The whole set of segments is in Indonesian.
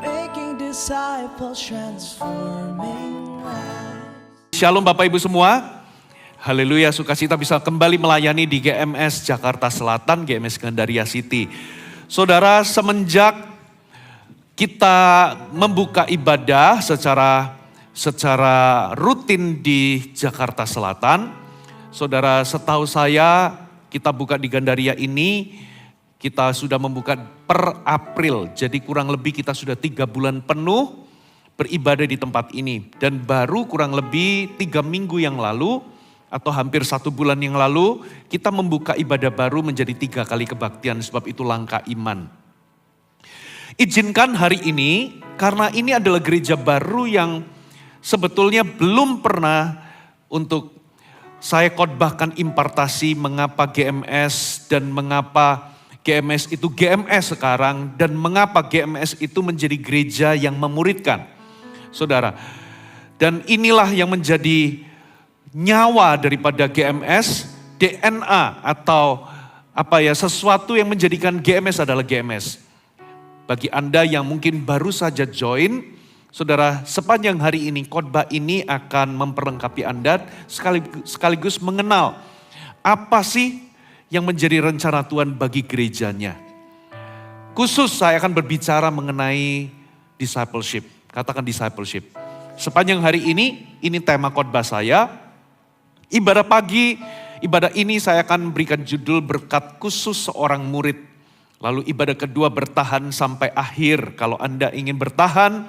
Making disciples, transforming lives. Shalom Bapak Ibu semua. Haleluya, sukacita bisa kembali melayani di GMS Jakarta Selatan, GMS Gandaria City. Saudara, semenjak kita membuka ibadah secara rutin di Jakarta Selatan, saudara, setahu saya kita buka di Gandaria ini, kita sudah membuka per April. Jadi kurang lebih kita sudah 3 bulan penuh beribadah di tempat ini. Dan baru kurang lebih 3 minggu yang lalu, atau hampir 1 bulan yang lalu, kita membuka ibadah baru menjadi 3 kali kebaktian, sebab itu langkah iman. Izinkan hari ini, karena ini adalah gereja baru yang sebetulnya belum pernah untuk saya khotbahkan impartasi mengapa GMS dan mengapa GMS itu GMS sekarang, dan mengapa GMS itu menjadi gereja yang memuridkan. Saudara, dan inilah yang menjadi nyawa daripada GMS, DNA atau sesuatu yang menjadikan GMS adalah GMS. Bagi Anda yang mungkin baru saja join, saudara, sepanjang hari ini khotbah ini akan memperlengkapi Anda sekaligus mengenal apa sih yang menjadi rencana Tuhan bagi gerejanya. Khusus saya akan berbicara mengenai discipleship, katakan discipleship. Sepanjang hari ini tema khotbah saya. Ibadah pagi, ibadah ini saya akan berikan judul berkat khusus seorang murid. Lalu ibadah kedua bertahan sampai akhir. Kalau Anda ingin bertahan,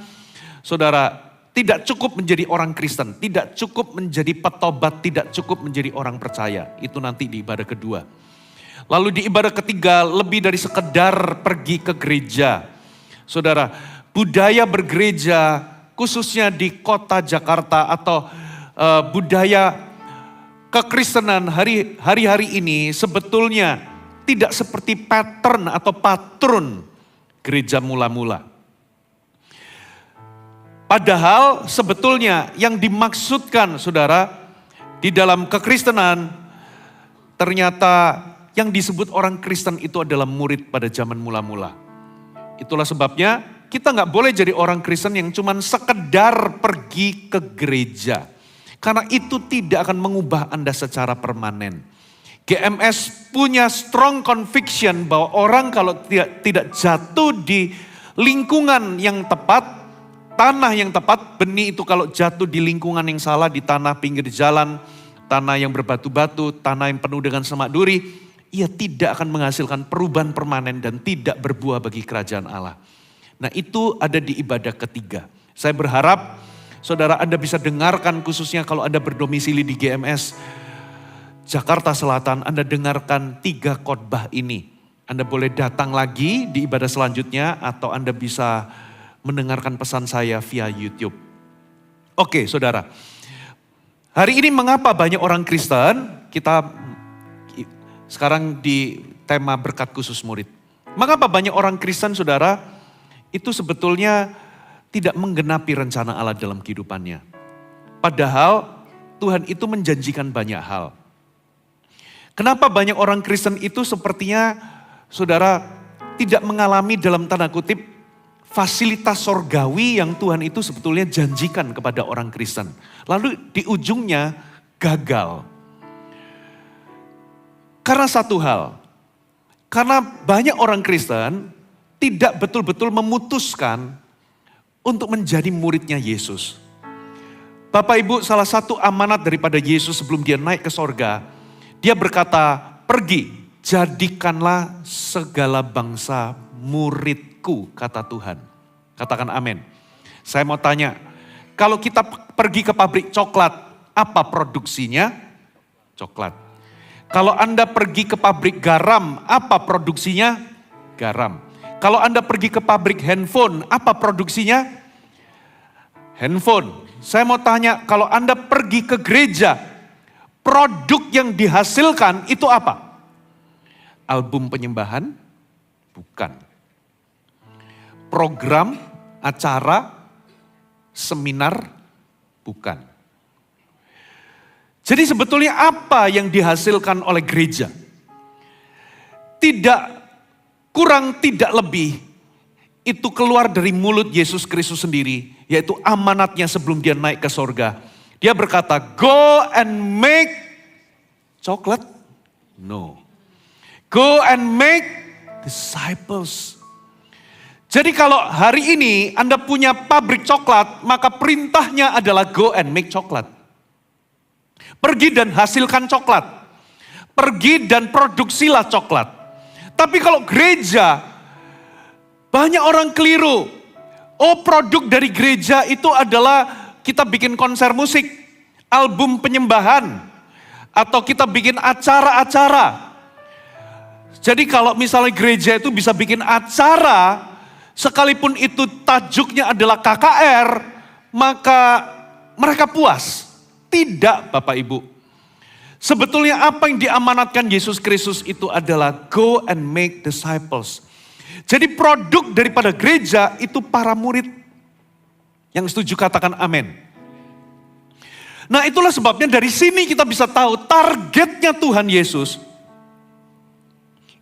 saudara, tidak cukup menjadi orang Kristen, tidak cukup menjadi petobat, tidak cukup menjadi orang percaya. Itu nanti di ibadah kedua. Lalu di ibadah ketiga, lebih dari sekedar pergi ke gereja. Saudara, budaya bergereja khususnya di kota Jakarta atau budaya kekristenan hari-hari ini sebetulnya tidak seperti pattern atau patron gereja mula-mula. Padahal sebetulnya yang dimaksudkan, saudara, di dalam kekristenan ternyata yang disebut orang Kristen itu adalah murid pada zaman mula-mula. Itulah sebabnya kita nggak boleh jadi orang Kristen yang cuman sekedar pergi ke gereja. Karena itu tidak akan mengubah Anda secara permanen. GMS punya strong conviction bahwa orang kalau tidak jatuh di lingkungan yang tepat, tanah yang tepat, benih itu kalau jatuh di lingkungan yang salah, di tanah pinggir jalan, tanah yang berbatu-batu, tanah yang penuh dengan semak duri, ia tidak akan menghasilkan perubahan permanen dan tidak berbuah bagi kerajaan Allah. Nah, itu ada di ibadah ketiga. Saya berharap saudara, Anda bisa dengarkan khususnya kalau Anda berdomisili di GMS Jakarta Selatan, Anda dengarkan 3 khotbah ini. Anda boleh datang lagi di ibadah selanjutnya atau Anda bisa mendengarkan pesan saya via YouTube. Oke, saudara. Hari ini mengapa banyak orang Kristen? Kita sekarang di tema berkat khusus murid. Mengapa banyak orang Kristen, saudara, itu sebetulnya tidak menggenapi rencana Allah dalam kehidupannya. Padahal Tuhan itu menjanjikan banyak hal. Kenapa banyak orang Kristen itu sepertinya, saudara, tidak mengalami dalam tanda kutip fasilitas sorgawi yang Tuhan itu sebetulnya janjikan kepada orang Kristen. Lalu di ujungnya gagal. Karena satu hal, karena banyak orang Kristen tidak betul-betul memutuskan untuk menjadi muridnya Yesus. Bapak Ibu, salah satu amanat daripada Yesus sebelum dia naik ke sorga, dia berkata, pergi, jadikanlah segala bangsa muridku, kata Tuhan. Katakan amin. Saya mau tanya, kalau kita pergi ke pabrik coklat, apa produksinya? Coklat. Kalau Anda pergi ke pabrik garam, apa produksinya? Garam. Kalau Anda pergi ke pabrik handphone, apa produksinya? Handphone. Saya mau tanya, kalau Anda pergi ke gereja, produk yang dihasilkan itu apa? Album penyembahan? Bukan. Program, acara, seminar? Bukan. Jadi sebetulnya apa yang dihasilkan oleh gereja? Tidak kurang, tidak lebih. itu keluar dari mulut Yesus Kristus sendiri, yaitu amanatnya sebelum dia naik ke sorga. Dia berkata, go and make chocolate? No. Go and make disciples. Jadi kalau hari ini Anda punya pabrik coklat, maka perintahnya adalah go and make coklat. Pergi dan hasilkan coklat. Pergi dan produksilah coklat. Tapi kalau gereja, banyak orang keliru. Oh, produk dari gereja itu adalah kita bikin konser musik, album penyembahan, atau kita bikin acara-acara. Jadi kalau misalnya gereja itu bisa bikin acara, sekalipun itu tajuknya adalah KKR, maka mereka puas. Tidak, Bapak Ibu. Sebetulnya apa yang diamanatkan Yesus Kristus itu adalah go and make disciples. Jadi produk daripada gereja itu para murid. Yang setuju katakan amin. Nah itulah sebabnya dari sini kita bisa tahu targetnya Tuhan Yesus.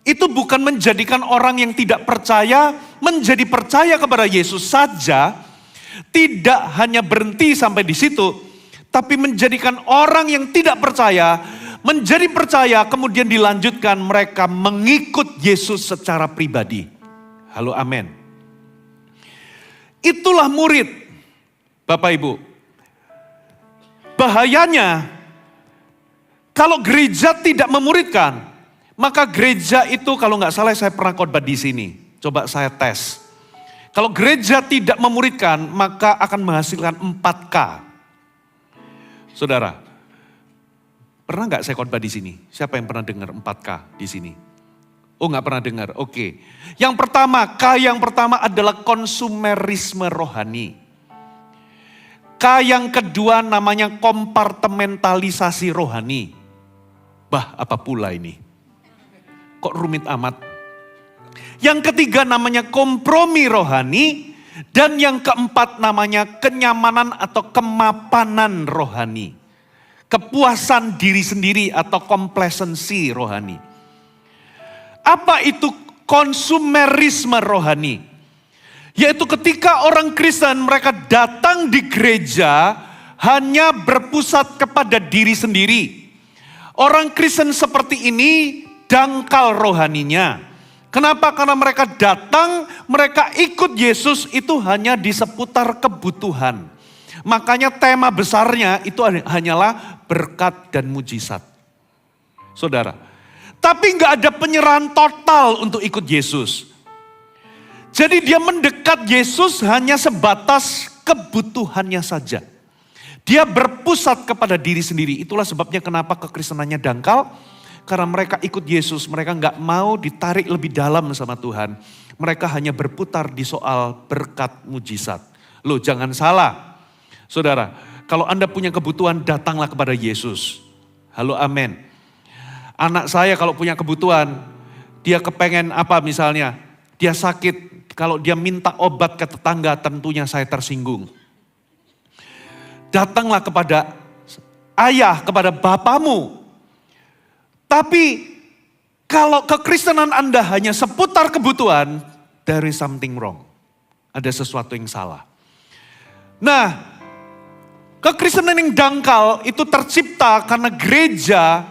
Itu bukan menjadikan orang yang tidak percaya menjadi percaya kepada Yesus saja. Tidak hanya berhenti sampai di situ. Tapi menjadikan orang yang tidak percaya menjadi percaya, kemudian dilanjutkan mereka mengikut Yesus secara pribadi. Halo amin. Itulah murid, Bapak Ibu. Bahayanya, kalau gereja tidak memuridkan, maka gereja itu kalau nggak salah saya pernah khotbah di sini. Coba saya tes. Kalau gereja tidak memuridkan, maka akan menghasilkan 4K. Saudara, pernah nggak saya khotbah di sini? Siapa yang pernah dengar 4K di sini? Oh nggak pernah dengar, oke. Yang pertama, K yang pertama adalah konsumerisme rohani. K yang kedua namanya kompartementalisasi rohani. Bah, apa pula ini? Kok rumit amat? Yang ketiga namanya kompromi rohani. Dan yang keempat namanya kenyamanan atau kemapanan rohani. Kepuasan diri sendiri atau complacency rohani. Apa itu konsumerisme rohani? Yaitu ketika orang Kristen mereka datang di gereja hanya berpusat kepada diri sendiri. Orang Kristen seperti ini dangkal rohaninya. Kenapa? Karena mereka datang, mereka ikut Yesus itu hanya di seputar kebutuhan. Makanya tema besarnya itu hanyalah berkat dan mujizat. Saudara, tapi nggak ada penyerahan total untuk ikut Yesus. Jadi dia mendekat Yesus hanya sebatas kebutuhannya saja. Dia berpusat kepada diri sendiri. Itulah sebabnya kenapa kekristenannya dangkal. Karena mereka ikut Yesus, mereka nggak mau ditarik lebih dalam sama Tuhan. Mereka hanya berputar di soal berkat mujizat. Loh jangan salah. Saudara, kalau Anda punya kebutuhan datanglah kepada Yesus. Halo amin. Anak saya kalau punya kebutuhan, dia kepengen apa misalnya, dia sakit, kalau dia minta obat ke tetangga tentunya saya tersinggung. Datanglah kepada ayah, kepada bapamu. Tapi kalau kekristenan Anda hanya seputar kebutuhan, there is something wrong. Ada sesuatu yang salah. Nah, kekristenan yang dangkal itu tercipta karena gereja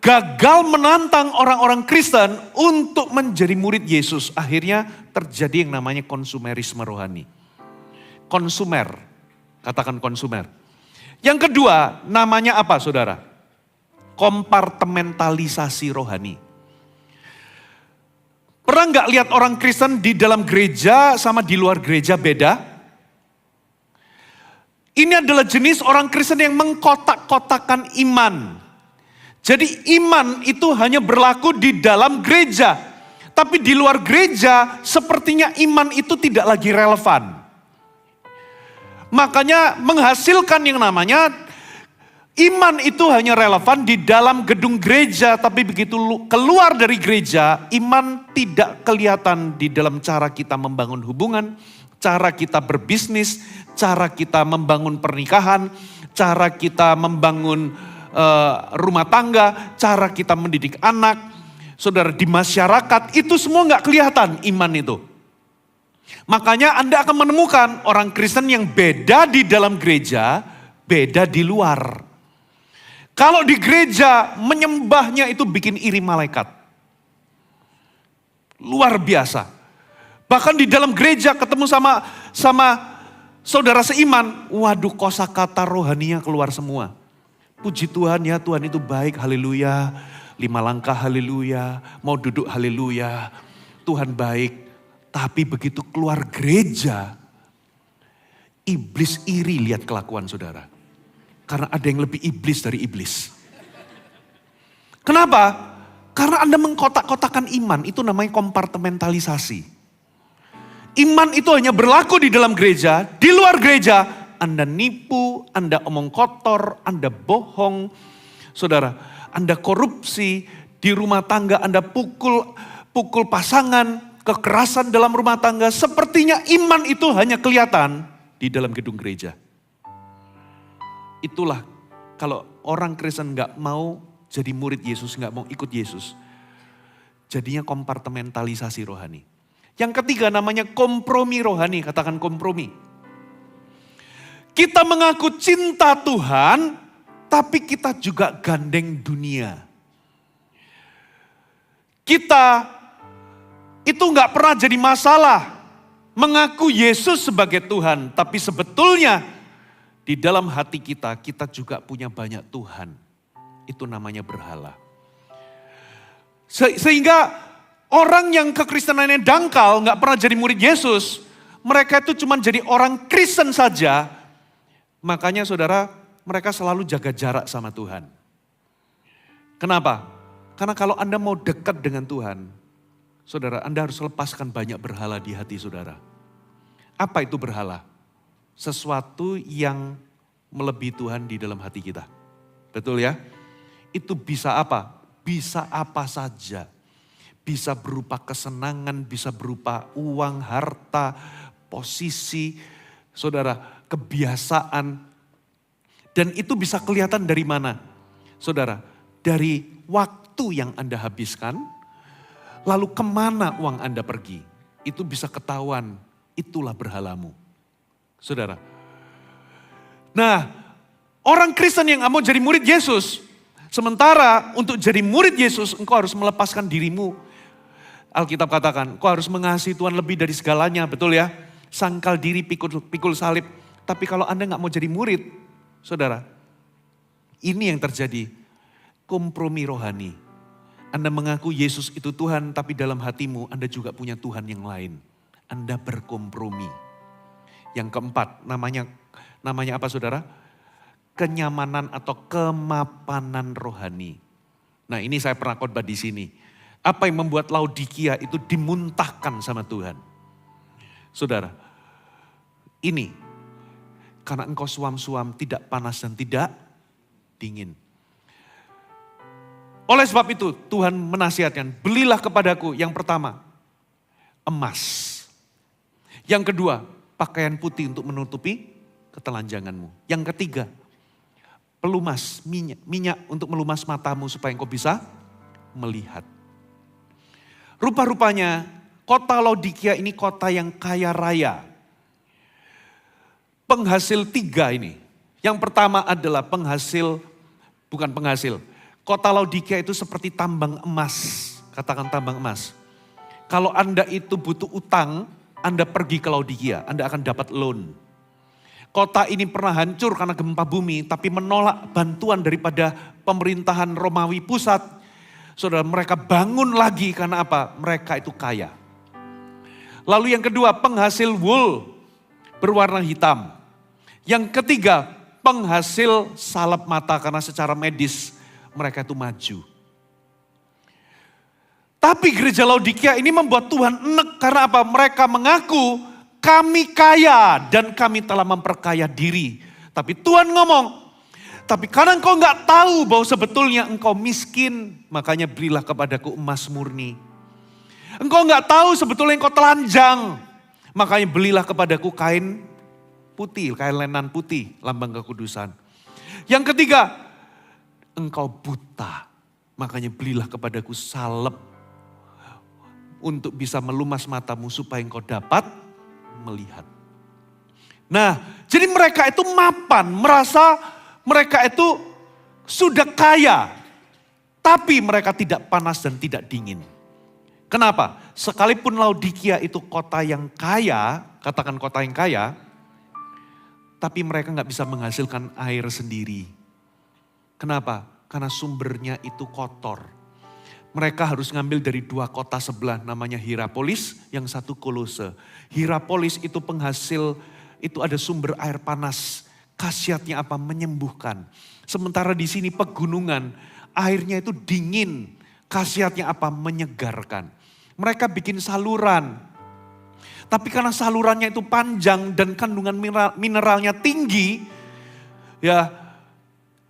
gagal menantang orang-orang Kristen untuk menjadi murid Yesus. Akhirnya terjadi yang namanya konsumerisme rohani. Konsumer, katakan konsumer. Yang kedua namanya apa saudara? Kompartementalisasi rohani. Pernah nggak lihat orang Kristen di dalam gereja sama di luar gereja beda? Ini adalah jenis orang Kristen yang mengkotak-kotakan iman. Jadi iman itu hanya berlaku di dalam gereja. Tapi di luar gereja sepertinya iman itu tidak lagi relevan. Makanya menghasilkan yang namanya iman itu hanya relevan di dalam gedung gereja. Tapi begitu keluar dari gereja, iman tidak kelihatan di dalam cara kita membangun hubungan, cara kita berbisnis, cara kita membangun pernikahan, cara kita membangun rumah tangga, cara kita mendidik anak, saudara di masyarakat, itu semua nggak kelihatan iman itu. Makanya Anda akan menemukan orang Kristen yang beda di dalam gereja, beda di luar. Kalau di gereja menyembahnya itu bikin iri malaikat. Luar biasa. Bahkan di dalam gereja ketemu sama saudara seiman, waduh kosakata rohaninya keluar semua. Puji Tuhan ya, Tuhan itu baik, haleluya. 5 langkah, haleluya. Mau duduk, haleluya. Tuhan baik. Tapi begitu keluar gereja, iblis iri lihat kelakuan saudara. Karena ada yang lebih iblis dari iblis. Kenapa? Karena Anda mengkotak-kotakan iman, itu namanya kompartementalisasi. Iman itu hanya berlaku di dalam gereja, di luar gereja Anda nipu, Anda omong kotor, Anda bohong. Saudara, Anda korupsi, di rumah tangga Anda pukul pasangan, kekerasan dalam rumah tangga. Sepertinya iman itu hanya kelihatan di dalam gedung gereja. Itulah kalau orang Kristen gak mau jadi murid Yesus, gak mau ikut Yesus. Jadinya kompartementalisasi rohani. Yang ketiga namanya kompromi rohani, katakan kompromi. Kita mengaku cinta Tuhan, tapi kita juga gandeng dunia. Kita itu gak pernah jadi masalah mengaku Yesus sebagai Tuhan. Tapi sebetulnya di dalam hati kita, kita juga punya banyak Tuhan. Itu namanya berhala. Sehingga orang yang kekristenannya dangkal, gak pernah jadi murid Yesus. Mereka itu cuma jadi orang Kristen saja. Makanya saudara, mereka selalu jaga jarak sama Tuhan. Kenapa? Karena kalau Anda mau dekat dengan Tuhan, saudara, Anda harus lepaskan banyak berhala di hati saudara. Apa itu berhala? Sesuatu yang melebihi Tuhan di dalam hati kita. Betul ya? Itu bisa apa? Bisa apa saja. Bisa berupa kesenangan, bisa berupa uang, harta, posisi, saudara, kebiasaan. Dan itu bisa kelihatan dari mana? Saudara, dari waktu yang Anda habiskan, lalu kemana uang Anda pergi? Itu bisa ketahuan, itulah berhalamu. Saudara. Nah, orang Kristen yang mau jadi murid Yesus, sementara untuk jadi murid Yesus engkau harus melepaskan dirimu. Alkitab katakan, engkau harus mengasihi Tuhan lebih dari segalanya, betul ya? Sangkal diri, pikul salib. Tapi kalau Anda gak mau jadi murid, saudara, ini yang terjadi, kompromi rohani. Anda mengaku Yesus itu Tuhan, tapi dalam hatimu Anda juga punya Tuhan yang lain. Anda berkompromi. Yang keempat, namanya apa saudara? Kenyamanan atau kemapanan rohani. Nah ini saya pernah khotbah di sini. Apa yang membuat Laodikia itu dimuntahkan sama Tuhan? Saudara, ini karena engkau suam-suam, tidak panas dan tidak dingin. Oleh sebab itu Tuhan menasihatkan, belilah kepadaku yang pertama, emas. Yang kedua, pakaian putih untuk menutupi ketelanjanganmu. Yang ketiga, pelumas, minyak untuk melumas matamu supaya engkau bisa melihat. Rupa-rupanya kota Laodikia ini kota yang kaya raya. Penghasil 3 ini. Yang pertama adalah bukan penghasil. Kota Laodikia itu seperti tambang emas. Katakan tambang emas. Kalau Anda itu butuh utang, Anda pergi ke Laodikia, Anda akan dapat loan. Kota ini pernah hancur karena gempa bumi, tapi menolak bantuan daripada pemerintahan Romawi pusat. Saudara, mereka bangun lagi karena apa? Mereka itu kaya. Lalu yang kedua, penghasil wool berwarna hitam. Yang ketiga, penghasil salep mata karena secara medis mereka itu maju. Tapi gereja Laodikia ini membuat Tuhan enek karena apa? Mereka mengaku kami kaya dan kami telah memperkaya diri. Tapi Tuhan ngomong, tapi karena engkau gak tahu bahwa sebetulnya engkau miskin, makanya berilah kepadaku emas murni. Engkau gak tahu sebetulnya engkau telanjang, makanya belilah kepadaku kain putih, kain lenan putih, lambang kekudusan. Yang ketiga, engkau buta, makanya belilah kepadaku salep untuk bisa melumas matamu supaya engkau dapat melihat. Nah, jadi mereka itu mapan, merasa mereka itu sudah kaya. Tapi mereka tidak panas dan tidak dingin. Kenapa? Sekalipun Laodikia itu kota yang kaya, katakan kota yang kaya, tapi mereka nggak bisa menghasilkan air sendiri. Kenapa? Karena sumbernya itu kotor. Mereka harus ngambil dari dua kota sebelah, namanya Hierapolis, yang satu Kolose. Hierapolis itu penghasil, itu ada sumber air panas. Khasiatnya apa? Menyembuhkan. Sementara di sini pegunungan, airnya itu dingin. Khasiatnya apa? Menyegarkan. Mereka bikin saluran. Tapi karena salurannya itu panjang dan kandungan mineralnya tinggi, ya,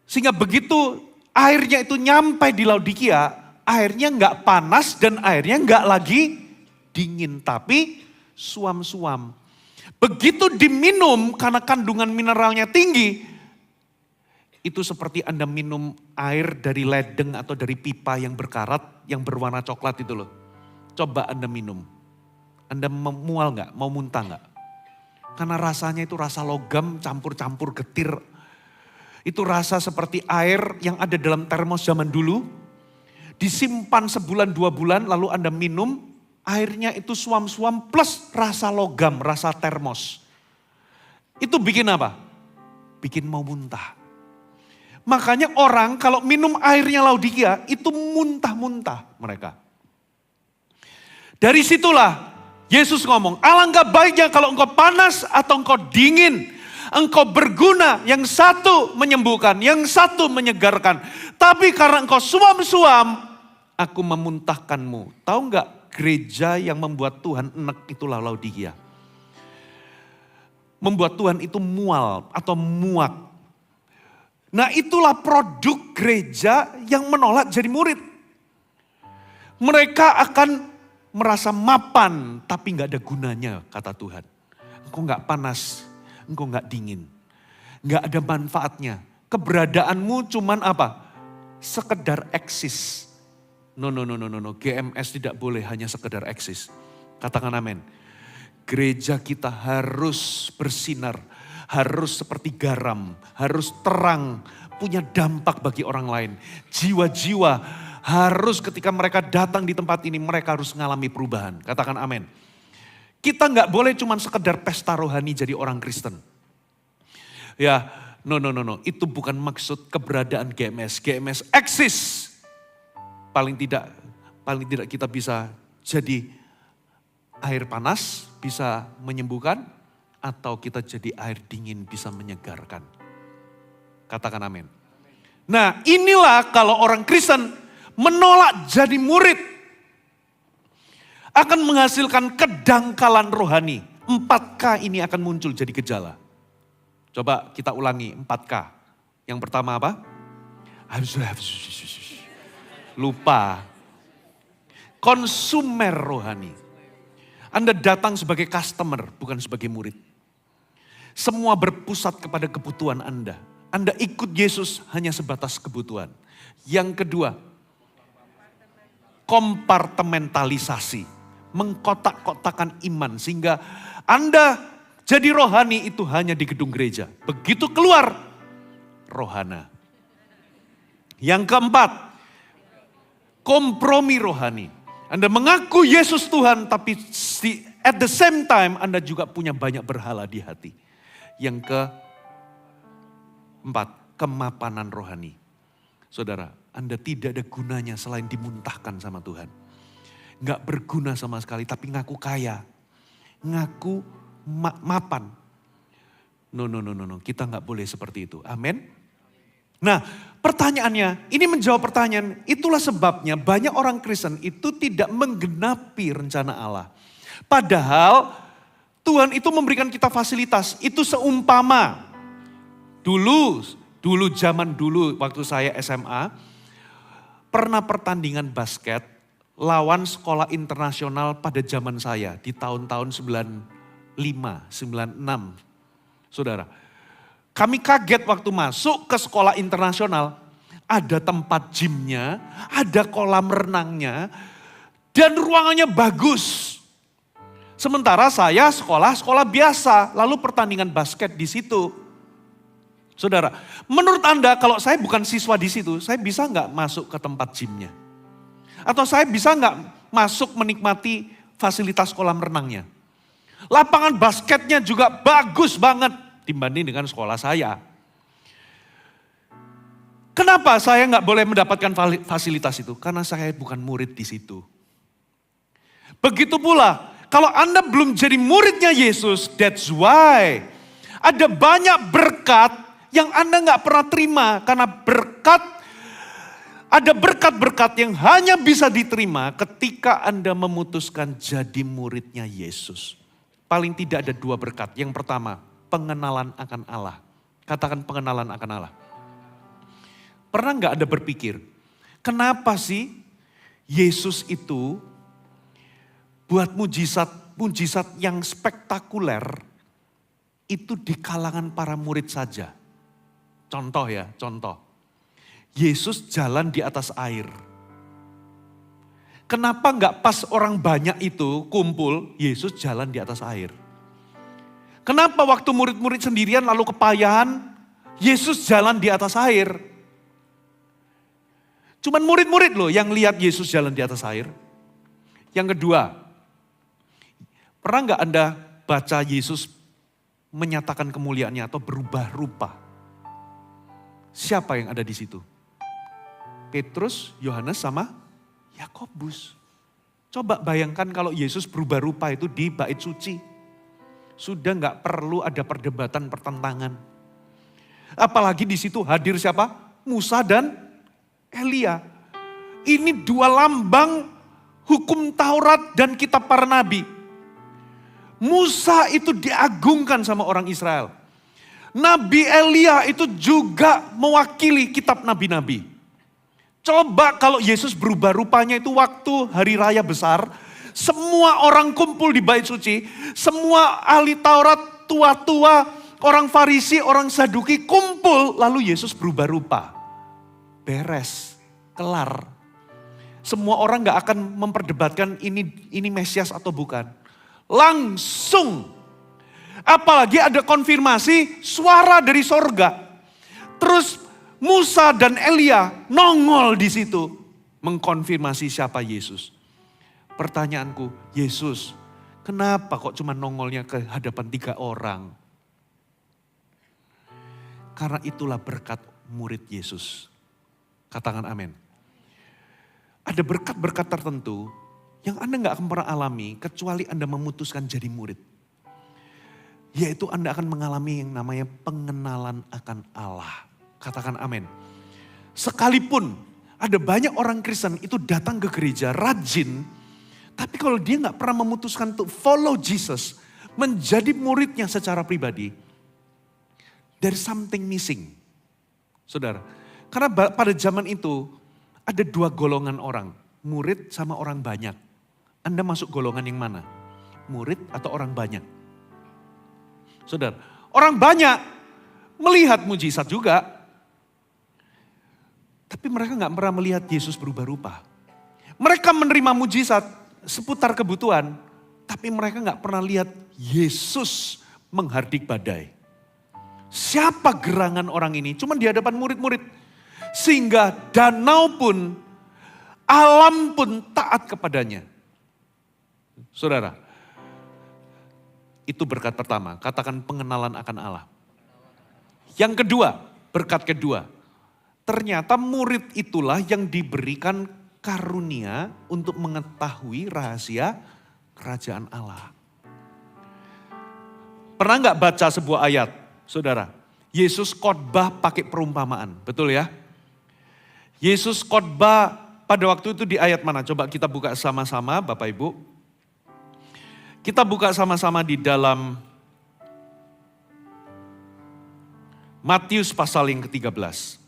sehingga begitu airnya itu nyampe di Laodikia, airnya nggak panas dan airnya nggak lagi dingin, tapi suam-suam. Begitu diminum karena kandungan mineralnya tinggi, itu seperti Anda minum air dari ledeng atau dari pipa yang berkarat, yang berwarna coklat itu loh. Coba Anda minum. Anda mual nggak? Mau muntah nggak? Karena rasanya itu rasa logam campur-campur getir. Itu rasa seperti air yang ada dalam termos zaman dulu. Disimpan sebulan 2 bulan lalu Anda minum. Airnya itu suam-suam plus rasa logam, rasa termos. Itu bikin apa? Bikin mau muntah. Makanya orang kalau minum airnya Laodikia itu muntah-muntah mereka. Dari situlah Yesus ngomong, alangkah baiknya kalau engkau panas atau engkau dingin. Engkau berguna, yang satu menyembuhkan, yang satu menyegarkan. Tapi karena engkau suam-suam, aku memuntahkanmu. Tahu enggak gereja yang membuat Tuhan enek itulah Laodikia. Membuat Tuhan itu mual atau muak. Nah itulah produk gereja yang menolak jadi murid. Mereka akan merasa mapan tapi gak ada gunanya kata Tuhan. Engkau gak panas, engkau gak dingin. Gak ada manfaatnya. Keberadaanmu cuman apa? Sekedar eksis. No. GMS tidak boleh hanya sekedar eksis. Katakan amin. Gereja kita harus bersinar. Harus seperti garam. Harus terang. Punya dampak bagi orang lain. Jiwa-jiwa harus ketika mereka datang di tempat ini, mereka harus mengalami perubahan. Katakan amin. Kita nggak boleh cuma sekedar pesta rohani jadi orang Kristen. Ya, no. Itu bukan maksud keberadaan GMS. GMS eksis. Paling tidak kita bisa jadi air panas, bisa menyembuhkan. Atau kita jadi air dingin, bisa menyegarkan. Katakan amin. Nah inilah kalau orang Kristen menolak jadi murid akan menghasilkan kedangkalan rohani. 4K ini akan muncul jadi gejala. Coba kita ulangi 4K. Yang pertama apa? Lupa. Konsumer rohani. Anda datang sebagai customer, bukan sebagai murid. Semua berpusat kepada kebutuhan Anda. Anda ikut Yesus hanya sebatas kebutuhan. Yang kedua, kompartementalisasi, mengkotak-kotakan iman sehingga Anda jadi rohani itu hanya di gedung gereja. Begitu keluar, rohana. Yang keempat, kompromi rohani. Anda mengaku Yesus Tuhan tapi at the same time Anda juga punya banyak berhala di hati. Yang keempat, kemapanan rohani. Saudara, Anda tidak ada gunanya selain dimuntahkan sama Tuhan. Nggak berguna sama sekali, tapi ngaku kaya. Ngaku mapan. No. Kita nggak boleh seperti itu. Amin. Nah pertanyaannya, ini menjawab pertanyaan, itulah sebabnya banyak orang Kristen itu tidak menggenapi rencana Allah. Padahal Tuhan itu memberikan kita fasilitas, itu seumpama. Dulu zaman dulu waktu saya SMA, pernah pertandingan basket lawan sekolah internasional pada zaman saya di tahun-tahun 95, 96. Saudara, kami kaget waktu masuk ke sekolah internasional, ada tempat gymnya, ada kolam renangnya, dan ruangannya bagus. Sementara saya sekolah biasa, lalu pertandingan basket di situ. Saudara, menurut Anda kalau saya bukan siswa di situ, saya bisa nggak masuk ke tempat gymnya? Atau saya bisa nggak masuk menikmati fasilitas kolam renangnya? Lapangan basketnya juga bagus banget dibanding dengan sekolah saya. Kenapa saya nggak boleh mendapatkan fasilitas itu? Karena saya bukan murid di situ. Begitu pula, kalau Anda belum jadi muridnya Yesus, that's why ada banyak berkat yang Anda nggak pernah terima. Karena ada berkat-berkat yang hanya bisa diterima ketika Anda memutuskan jadi muridnya Yesus. Paling tidak ada 2 berkat. Yang pertama, pengenalan akan Allah. Katakan pengenalan akan Allah. Pernah nggak Anda berpikir, kenapa sih Yesus itu buat mujizat yang spektakuler itu di kalangan para murid saja. Contoh ya, contoh. Yesus jalan di atas air. Kenapa nggak pas orang banyak itu kumpul, Yesus jalan di atas air? Kenapa waktu murid-murid sendirian lalu kepayahan, Yesus jalan di atas air? Cuman murid-murid loh yang lihat Yesus jalan di atas air. Yang kedua, pernah nggak Anda baca Yesus menyatakan kemuliaannya atau berubah rupa? Siapa yang ada di situ? Petrus, Yohanes sama Yakobus. Coba bayangkan kalau Yesus berubah rupa itu di bait suci. Sudah nggak perlu ada perdebatan pertentangan. Apalagi di situ hadir siapa? Musa dan Elia. Ini 2 lambang hukum Taurat dan kitab para nabi. Musa itu diagungkan sama orang Israel. Nabi Elia itu juga mewakili kitab nabi-nabi. Coba kalau Yesus berubah rupanya itu waktu hari raya besar. Semua orang kumpul di bait suci. Semua ahli Taurat, tua-tua, orang Farisi, orang Saduki kumpul. Lalu Yesus berubah rupa. Beres, kelar. Semua orang gak akan memperdebatkan ini Mesias atau bukan. Langsung. Apalagi ada konfirmasi suara dari sorga. Terus Musa dan Elia nongol di situ. Mengkonfirmasi siapa Yesus. Pertanyaanku, Yesus kenapa kok cuma nongolnya ke hadapan 3 orang? Karena itulah berkat murid Yesus. Katakan amin. Ada berkat-berkat tertentu yang Anda gak akan pernah alami kecuali Anda memutuskan jadi murid. Yaitu Anda akan mengalami yang namanya pengenalan akan Allah. Katakan amin. Sekalipun ada banyak orang Kristen itu datang ke gereja rajin. Tapi kalau dia gak pernah memutuskan untuk follow Jesus. Menjadi muridnya secara pribadi. There's something missing. Saudara. Karena pada zaman itu ada 2 golongan orang. Murid sama orang banyak. Anda masuk golongan yang mana? Murid atau orang banyak? Saudara, orang banyak melihat mujizat juga. Tapi mereka gak pernah melihat Yesus berubah rupa. Mereka menerima mujizat seputar kebutuhan. Tapi mereka gak pernah lihat Yesus menghardik badai. Siapa gerangan orang ini? Cuma di hadapan murid-murid. Sehingga danau pun, alam pun taat kepadanya. Saudara, itu berkat pertama, katakan pengenalan akan Allah. Yang kedua, berkat kedua. Ternyata murid itulah yang diberikan karunia untuk mengetahui rahasia kerajaan Allah. Pernah nggak baca sebuah ayat, saudara? Yesus khotbah pakai perumpamaan, betul ya? Yesus khotbah pada waktu itu di ayat mana? Coba kita buka sama-sama Bapak Ibu. Kita buka sama-sama di dalam Matius pasal yang ke-13.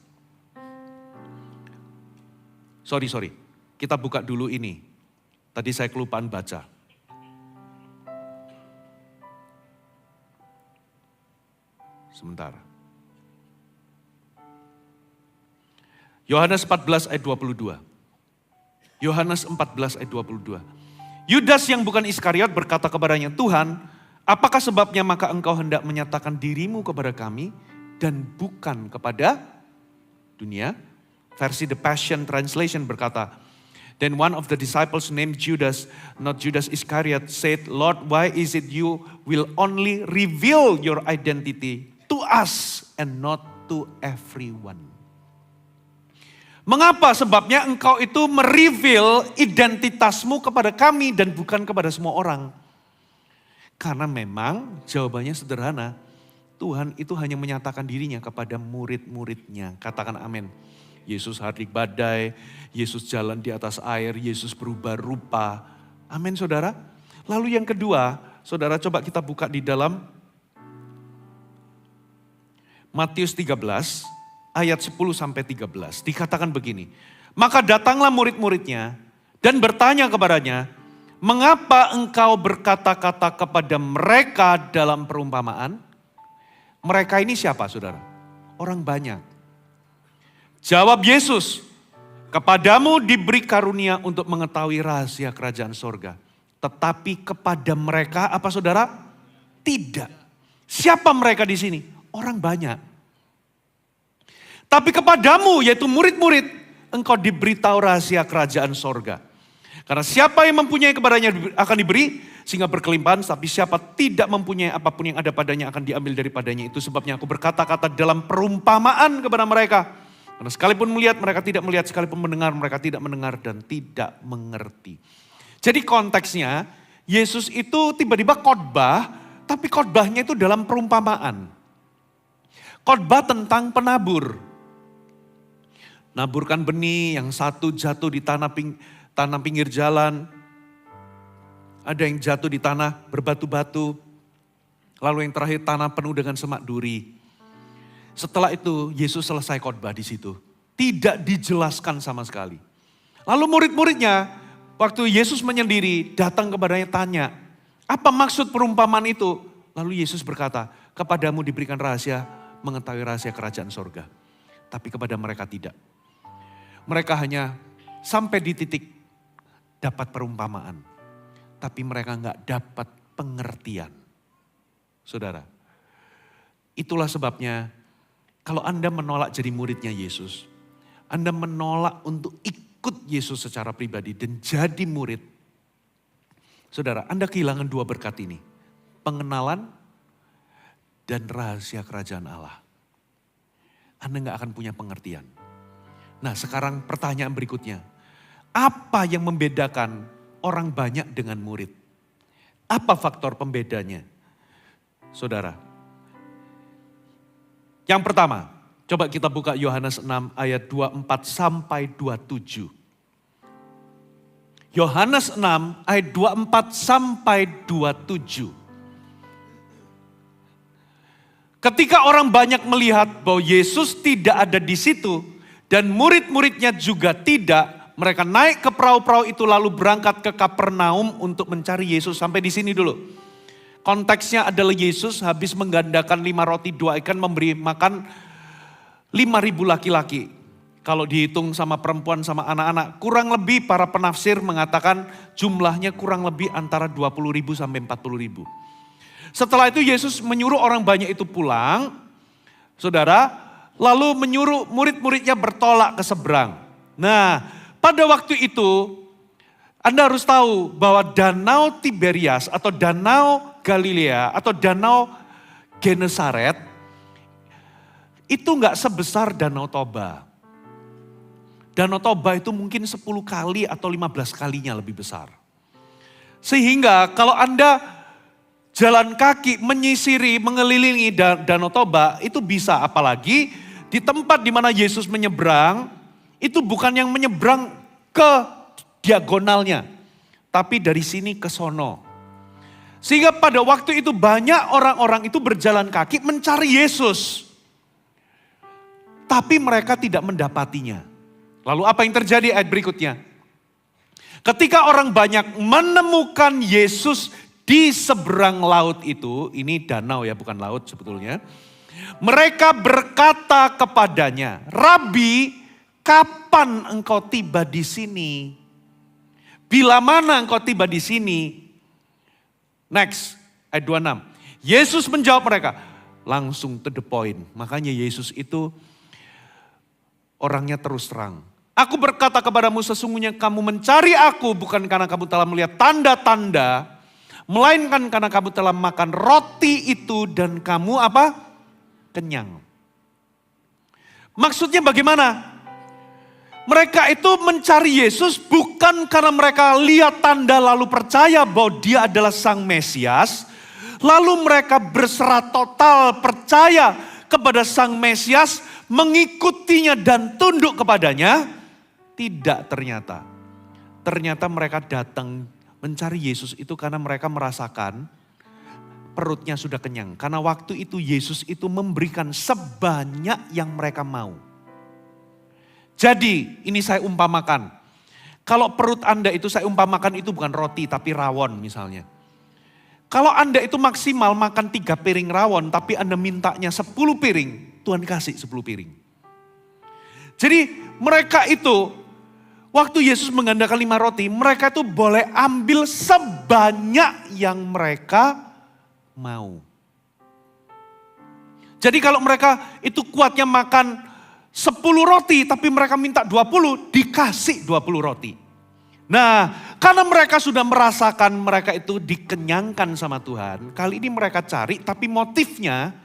Sorry. Kita buka dulu ini. Tadi saya kelupaan baca. Sebentar. Yohanes 14 ayat 22. Yohanes 14 ayat 22. Yudas yang bukan Iskariot berkata kepadanya, Tuhan, apakah sebabnya maka engkau hendak menyatakan dirimu kepada kami dan bukan kepada dunia? Versi The Passion Translation berkata, Then one of the disciples named Judas, not Judas Iscariot, said, Lord, why is it you will only reveal your identity to us and not to everyone? Mengapa? Sebabnya engkau itu mereveal identitasmu kepada kami dan bukan kepada semua orang. Karena memang jawabannya sederhana. Tuhan itu hanya menyatakan dirinya kepada murid-muridnya. Katakan amin. Yesus hardik badai, Yesus jalan di atas air, Yesus berubah rupa. Amin saudara. Lalu yang kedua, saudara coba kita buka di dalam Matius 13 ayat 10 sampai 13. Dikatakan begini, maka datanglah murid-muridnya dan bertanya kepadanya, mengapa engkau berkata-kata kepada mereka dalam perumpamaan? Mereka ini siapa saudara? Orang banyak. Jawab Yesus, kepadamu diberi karunia untuk mengetahui rahasia kerajaan sorga. Tetapi kepada mereka apa saudara? Tidak. Siapa mereka di sini? Orang banyak. Tapi kepadamu yaitu murid-murid, engkau diberitahu rahasia kerajaan sorga. Karena siapa yang mempunyai kepadanya akan diberi sehingga berkelimpahan. Tapi siapa tidak mempunyai apapun yang ada padanya akan diambil daripadanya. Itu sebabnya aku berkata-kata dalam perumpamaan kepada mereka. Karena sekalipun melihat mereka tidak melihat, sekalipun mendengar mereka tidak mendengar dan tidak mengerti. Jadi konteksnya Yesus itu tiba-tiba khotbah, tapi khotbahnya itu dalam perumpamaan. Khotbah tentang penabur. Naburkan benih, yang satu jatuh di tanah pinggir jalan. Ada yang jatuh di tanah berbatu-batu. Lalu yang terakhir tanah penuh dengan semak duri. Setelah itu Yesus selesai khotbah di situ. Tidak dijelaskan sama sekali. Lalu murid-muridnya waktu Yesus menyendiri datang kepadanya tanya, apa maksud perumpamaan itu? Lalu Yesus berkata, kepadamu diberikan rahasia, mengetahui rahasia kerajaan sorga. Tapi kepada mereka tidak. Mereka hanya sampai di titik dapat perumpamaan. Tapi mereka enggak dapat pengertian. Saudara, itulah sebabnya kalau Anda menolak jadi muridnya Yesus, Anda menolak untuk ikut Yesus secara pribadi dan jadi murid. Saudara, Anda kehilangan dua berkat ini. Pengenalan dan rahasia kerajaan Allah. Anda gak akan punya pengertian. Nah sekarang pertanyaan berikutnya. Apa yang membedakan orang banyak dengan murid? Apa faktor pembedanya? Saudara. Yang pertama, coba kita buka Yohanes 6 ayat 24 sampai 27. Yohanes 6 ayat 24 sampai 27. Ketika orang banyak melihat bahwa Yesus tidak ada di situ dan murid-muridnya juga tidak, mereka naik ke perahu-perahu itu lalu berangkat ke Kapernaum untuk mencari Yesus. Sampai di sini dulu. Konteksnya adalah Yesus habis menggandakan 5 roti 2 ikan memberi makan 5.000 laki-laki. Kalau dihitung sama perempuan sama anak-anak, kurang lebih para penafsir mengatakan jumlahnya kurang lebih antara 20.000 sampai 40.000. Setelah itu Yesus menyuruh orang banyak itu pulang, saudara, lalu menyuruh murid-muridnya bertolak ke seberang. Nah, pada waktu itu Anda harus tahu bahwa Danau Tiberias atau Danau Galilea atau Danau Genesaret itu enggak sebesar Danau Toba. Danau Toba itu mungkin 10 kali atau 15 kalinya lebih besar. Sehingga kalau Anda jalan kaki menyisiri, mengelilingi Danau Toba itu bisa, apalagi di tempat di mana Yesus menyeberang, itu bukan yang menyeberang ke diagonalnya, tapi dari sini ke sono. Sehingga pada waktu itu banyak orang-orang itu berjalan kaki mencari Yesus. Tapi mereka tidak mendapatinya. Lalu apa yang terjadi ayat berikutnya? Ketika orang banyak menemukan Yesus di seberang laut itu, ini danau ya bukan laut sebetulnya. Mereka berkata kepadanya, Rabi, kapan engkau tiba di sini? Bila mana engkau tiba di sini? Next, ayat 26. Yesus menjawab mereka, langsung to the point. Makanya Yesus itu orangnya terus terang. Aku berkata kepadamu, sesungguhnya kamu mencari aku bukan karena kamu telah melihat tanda-tanda, melainkan karena kamu telah makan roti itu dan kamu apa? Kenyang. Maksudnya bagaimana? Mereka itu mencari Yesus bukan karena mereka lihat tanda lalu percaya bahwa dia adalah Sang Mesias. Lalu mereka berserah total percaya kepada Sang Mesias, mengikutinya dan tunduk kepadanya. Tidak ternyata. Ternyata mereka datang mencari Yesus itu karena mereka merasakan perutnya sudah kenyang. Karena waktu itu Yesus itu memberikan sebanyak yang mereka mau. Jadi ini saya umpamakan. Kalau perut Anda itu saya umpamakan itu bukan roti tapi rawon misalnya. Kalau Anda itu maksimal makan 3 piring rawon tapi Anda mintanya 10 piring, Tuhan kasih 10 piring. Jadi mereka itu waktu Yesus menggandakan 5 roti, mereka itu boleh ambil sebanyak yang mereka mau. Jadi kalau mereka itu kuatnya makan 10 roti tapi mereka minta 20, dikasih 20 roti. Nah, karena mereka sudah merasakan mereka itu dikenyangkan sama Tuhan, kali ini mereka cari tapi motifnya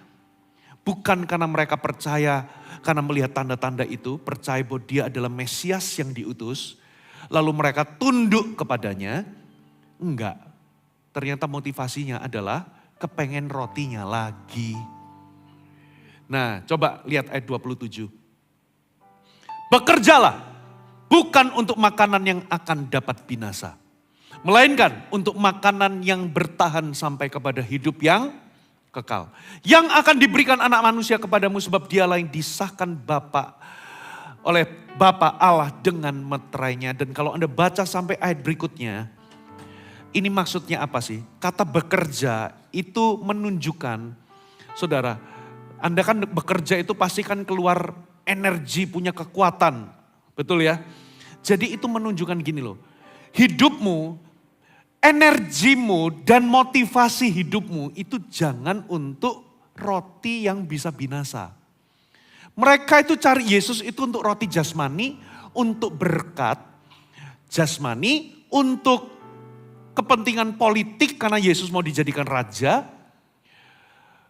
bukan karena mereka percaya, karena melihat tanda-tanda itu, percaya bahwa dia adalah Mesias yang diutus, lalu mereka tunduk kepadanya. Enggak, ternyata motivasinya adalah kepengen rotinya lagi. Nah, coba lihat ayat 27. Bekerjalah. Bukan untuk makanan yang akan dapat binasa. Melainkan untuk makanan yang bertahan sampai kepada hidup yang kekal. Yang akan diberikan anak manusia kepadamu sebab dialah yang disahkan oleh Bapa Allah dengan meterainya. Dan kalau Anda baca sampai ayat berikutnya, ini maksudnya apa sih? Kata bekerja itu menunjukkan, saudara, Anda kan bekerja itu pasti kan keluar energi, punya kekuatan. Betul ya? Jadi itu menunjukkan gini loh, hidupmu, energimu dan motivasi hidupmu itu jangan untuk roti yang bisa binasa. Mereka itu cari Yesus itu untuk roti jasmani, untuk berkat jasmani, untuk kepentingan politik karena Yesus mau dijadikan raja.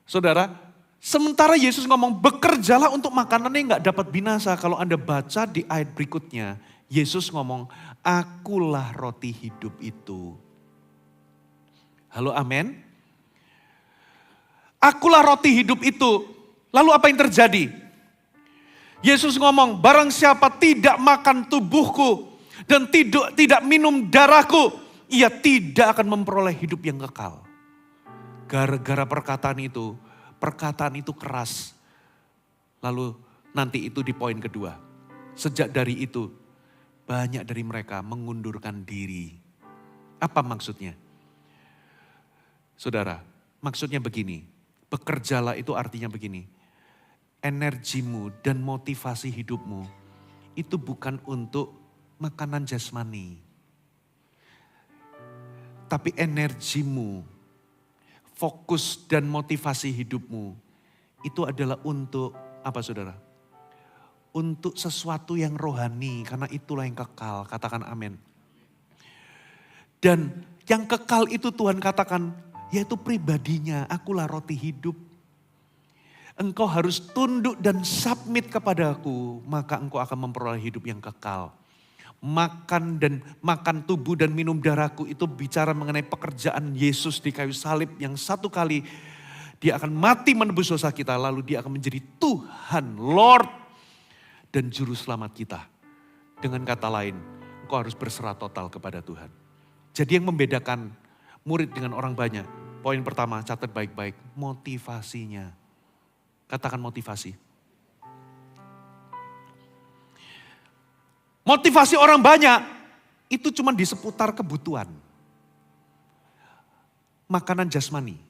Saudara, sementara Yesus ngomong bekerjalah untuk makanan yang gak dapat binasa. Kalau Anda baca di ayat berikutnya, Yesus ngomong, akulah roti hidup itu. Halo, amin. Akulah roti hidup itu. Lalu apa yang terjadi? Yesus ngomong, barang siapa tidak makan tubuhku dan tidak minum darahku, ia tidak akan memperoleh hidup yang kekal. Gara-gara perkataan itu keras. Lalu nanti itu di poin kedua. Sejak dari itu, banyak dari mereka mengundurkan diri. Apa maksudnya? Saudara, maksudnya begini. Bekerjalah itu artinya begini. Energimu dan motivasi hidupmu itu bukan untuk makanan jasmani. Tapi energimu, fokus dan motivasi hidupmu itu adalah untuk apa saudara? Untuk sesuatu yang rohani, karena itulah yang kekal. Katakan amin. Dan yang kekal itu Tuhan katakan, yaitu pribadinya, akulah roti hidup. Engkau harus tunduk dan submit kepadaku, maka engkau akan memperoleh hidup yang kekal. Makan tubuh dan minum darahku itu bicara mengenai pekerjaan Yesus di kayu salib yang satu kali dia akan mati menebus dosa kita, lalu dia akan menjadi Tuhan, Lord, dan juru selamat kita. Dengan kata lain, engkau harus berserah total kepada Tuhan. Jadi yang membedakan murid dengan orang banyak, poin pertama catat baik-baik, motivasinya. Katakan motivasi. Motivasi orang banyak itu cuma di seputar kebutuhan. Makanan jasmani.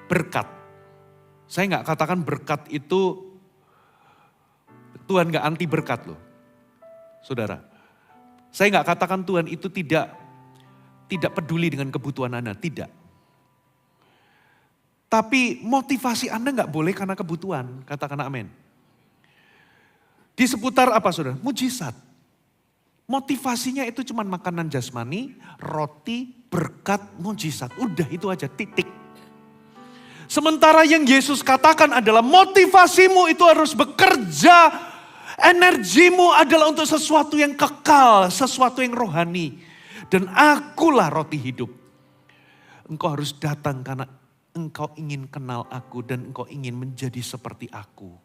Berkat. Saya nggak katakan berkat itu Tuhan gak anti berkat loh. Saudara, Saya nggak katakan Tuhan itu tidak peduli dengan kebutuhan Anda, tidak. Tapi motivasi Anda nggak boleh karena kebutuhan, katakan amin. Di seputar apa saudara? Mujizat. Motivasinya itu cuma makanan jasmani, roti, berkat, mujizat. Udah itu aja, titik. Sementara yang Yesus katakan adalah motivasimu itu harus bekerja. Energimu adalah untuk sesuatu yang kekal, sesuatu yang rohani. Dan akulah roti hidup. Engkau harus datang karena engkau ingin kenal aku dan engkau ingin menjadi seperti aku.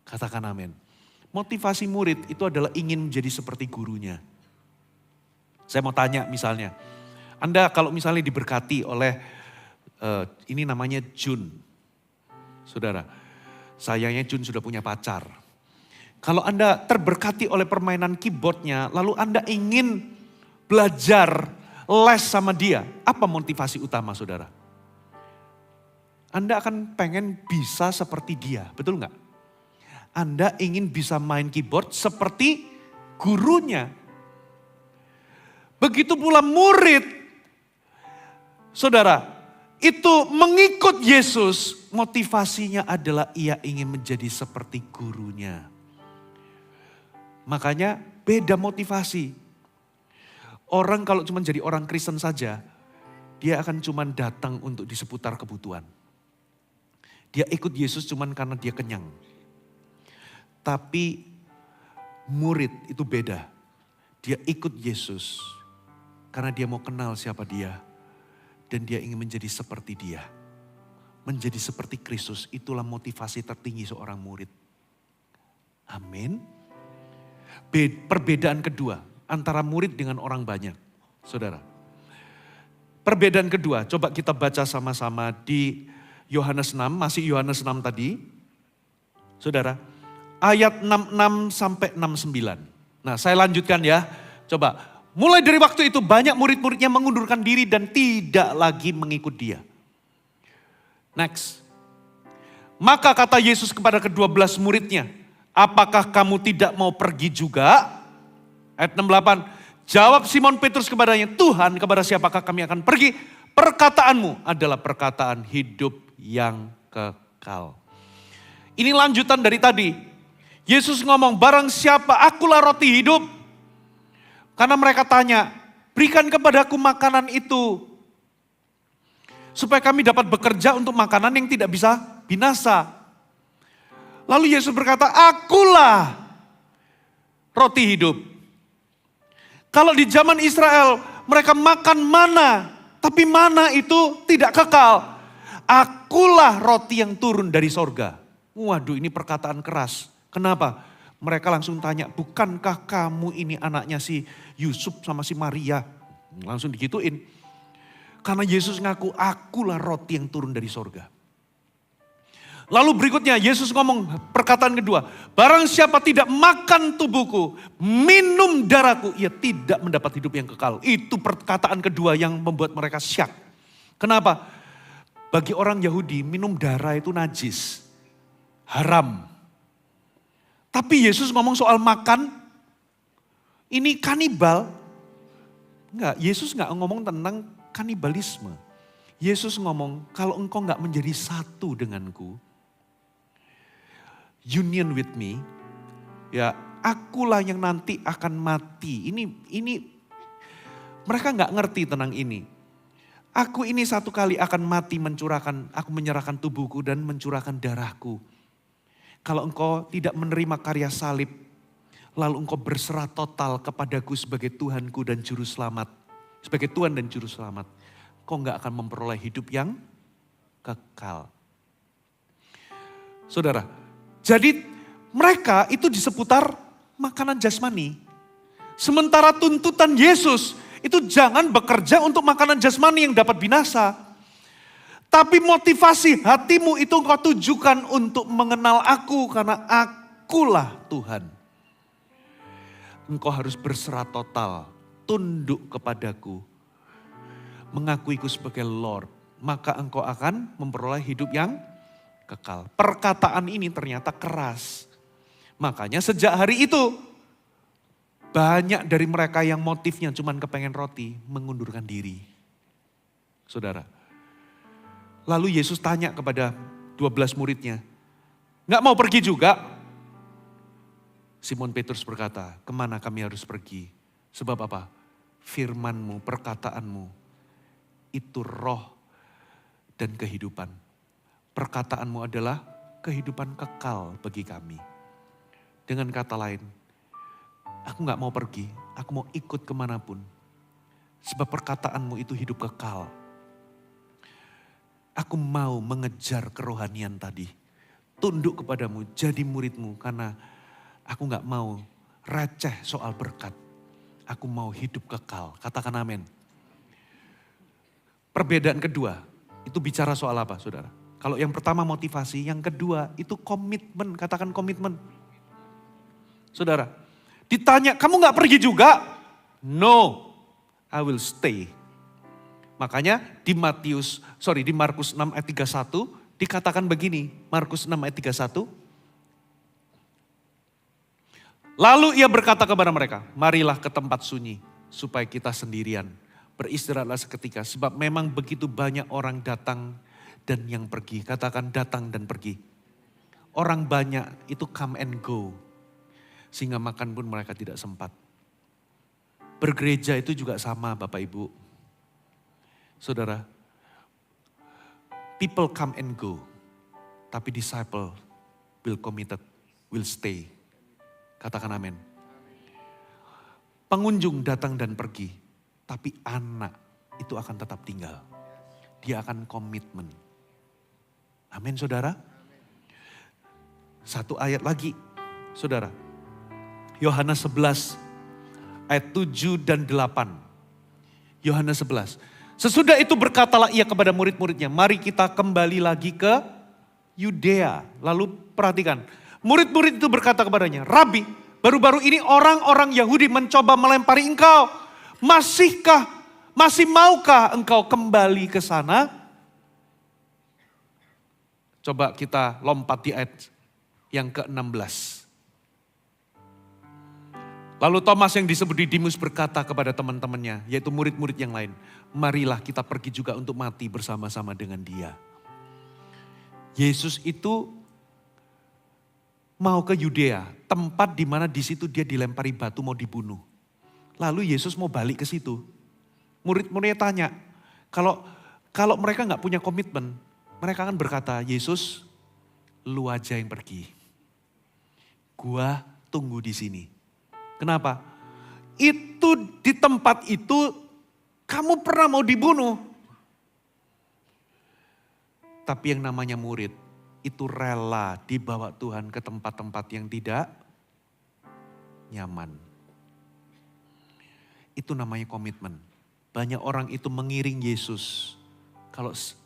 Katakan amin. Motivasi murid itu adalah ingin menjadi seperti gurunya. Saya mau tanya misalnya, Anda kalau misalnya diberkati oleh, ini namanya Jun. Saudara, sayangnya Jun sudah punya pacar. Kalau Anda terberkati oleh permainan keyboardnya, lalu Anda ingin belajar les sama dia, apa motivasi utama saudara? Anda akan pengen bisa seperti dia, betul nggak? Anda ingin bisa main keyboard seperti gurunya. Begitu pula murid. Saudara, itu mengikut Yesus, motivasinya adalah ia ingin menjadi seperti gurunya. Makanya beda motivasi. Orang kalau cuma jadi orang Kristen saja, dia akan cuma datang untuk di seputar kebutuhan. Dia ikut Yesus cuma karena dia kenyang. Tapi murid itu beda. Dia ikut Yesus karena dia mau kenal siapa dia. Dan dia ingin menjadi seperti dia. Menjadi seperti Kristus, itulah motivasi tertinggi seorang murid. Amin. Perbedaan kedua antara murid dengan orang banyak. Saudara. Perbedaan kedua, coba kita baca sama-sama di Yohanes 6, masih Yohanes 6 tadi. Saudara. Ayat 66 sampai 69. Nah saya lanjutkan ya. Coba. Mulai dari waktu itu banyak murid-muridnya mengundurkan diri dan tidak lagi mengikut dia. Next. Maka kata Yesus kepada ke-12 muridnya. Apakah kamu tidak mau pergi juga? Ayat 68. Jawab Simon Petrus kepadanya. Tuhan, kepada siapakah kami akan pergi? Perkataanmu adalah perkataan hidup yang kekal. Ini lanjutan dari tadi. Yesus ngomong, barang siapa, akulah roti hidup. Karena mereka tanya, berikan kepadaku makanan itu. Supaya kami dapat bekerja untuk makanan yang tidak bisa binasa. Lalu Yesus berkata, akulah roti hidup. Kalau di zaman Israel, mereka makan mana. Tapi mana itu tidak kekal. Akulah roti yang turun dari sorga. Waduh, ini perkataan keras. Kenapa? Mereka langsung tanya, bukankah kamu ini anaknya si Yusuf sama si Maria? Langsung digituin. Karena Yesus ngaku, akulah roti yang turun dari sorga. Lalu berikutnya Yesus ngomong perkataan kedua. Barang siapa tidak makan tubuhku, minum darahku, ia tidak mendapat hidup yang kekal. Itu perkataan kedua yang membuat mereka syak. Kenapa? Bagi orang Yahudi minum darah itu najis. Haram. Tapi Yesus ngomong soal makan, ini kanibal. Enggak, Yesus enggak ngomong tentang kanibalisme. Yesus ngomong, kalau engkau enggak menjadi satu denganku, union with me, ya akulah yang nanti akan mati. Ini mereka enggak ngerti tentang ini. Aku ini satu kali akan mati aku menyerahkan tubuhku dan mencurahkan darahku. Kalau engkau tidak menerima karya salib, lalu engkau berserah total kepadaku sebagai Tuhanku dan Juru Selamat. Sebagai Tuhan dan Juru Selamat. Kau enggak akan memperoleh hidup yang kekal. Saudara, jadi mereka itu di seputar makanan jasmani. Sementara tuntutan Yesus itu jangan bekerja untuk makanan jasmani yang dapat binasa. Tapi motivasi hatimu itu engkau tujukan untuk mengenal aku karena akulah Tuhan. Engkau harus berserah total, tunduk kepadaku, mengakuiku sebagai Lord. Maka engkau akan memperoleh hidup yang kekal. Perkataan ini ternyata keras. Makanya sejak hari itu banyak dari mereka yang motifnya cuma kepengen roti, mengundurkan diri. Saudara. Lalu Yesus tanya kepada 12 muridnya, nggak mau pergi juga? Simon Petrus berkata, kemana kami harus pergi? Sebab apa? Firman-Mu, perkataanmu, itu roh dan kehidupan. Perkataanmu adalah kehidupan kekal bagi kami. Dengan kata lain, aku gak mau pergi, aku mau ikut kemanapun. Sebab perkataanmu itu hidup kekal. Aku mau mengejar kerohanian tadi. Tunduk kepadamu, jadi muridmu, karena aku gak mau receh soal berkat. Aku mau hidup kekal, katakan amin. Perbedaan kedua, itu bicara soal apa saudara? Kalau yang pertama motivasi, yang kedua itu komitmen, katakan komitmen. Saudara, ditanya, kamu gak pergi juga? No, I will stay. Makanya di Markus 6 ayat 31 dikatakan begini, Markus 6 ayat 31. Lalu ia berkata kepada mereka, marilah ke tempat sunyi supaya kita sendirian. Beristirahatlah seketika sebab memang begitu banyak orang datang dan yang pergi. Katakan datang dan pergi. Orang banyak itu come and go. Sehingga makan pun mereka tidak sempat. Bergereja itu juga sama Bapak Ibu. Saudara, people come and go. Tapi disciple will committed, will stay. Katakan amin. Pengunjung datang dan pergi, tapi anak itu akan tetap tinggal. Dia akan komitmen. Amin saudara. Satu ayat lagi saudara. Yohanes 11 ayat 7 dan 8. Yohanes 11. Sesudah itu berkatalah ia kepada murid-muridnya, mari kita kembali lagi ke Yudea. Lalu perhatikan. Murid-murid itu berkata kepadanya, Rabi, baru-baru ini orang-orang Yahudi mencoba melempari engkau. Masih maukah engkau kembali ke sana? Coba kita lompat di ayat yang ke-16. Lalu Thomas yang disebut Didimus berkata kepada teman-temannya, yaitu murid-murid yang lain, marilah kita pergi juga untuk mati bersama-sama dengan dia. Yesus itu mau ke Yudea, tempat di mana di situ dia dilempari batu mau dibunuh. Lalu Yesus mau balik ke situ. Murid-muridnya tanya, kalau mereka nggak punya komitmen, mereka akan berkata, Yesus, lu aja yang pergi. Gua tunggu di sini. Kenapa? Itu di tempat itu kamu pernah mau dibunuh. Tapi yang namanya murid, itu rela dibawa Tuhan ke tempat-tempat yang tidak nyaman. Itu namanya komitmen. Banyak orang itu mengiring Yesus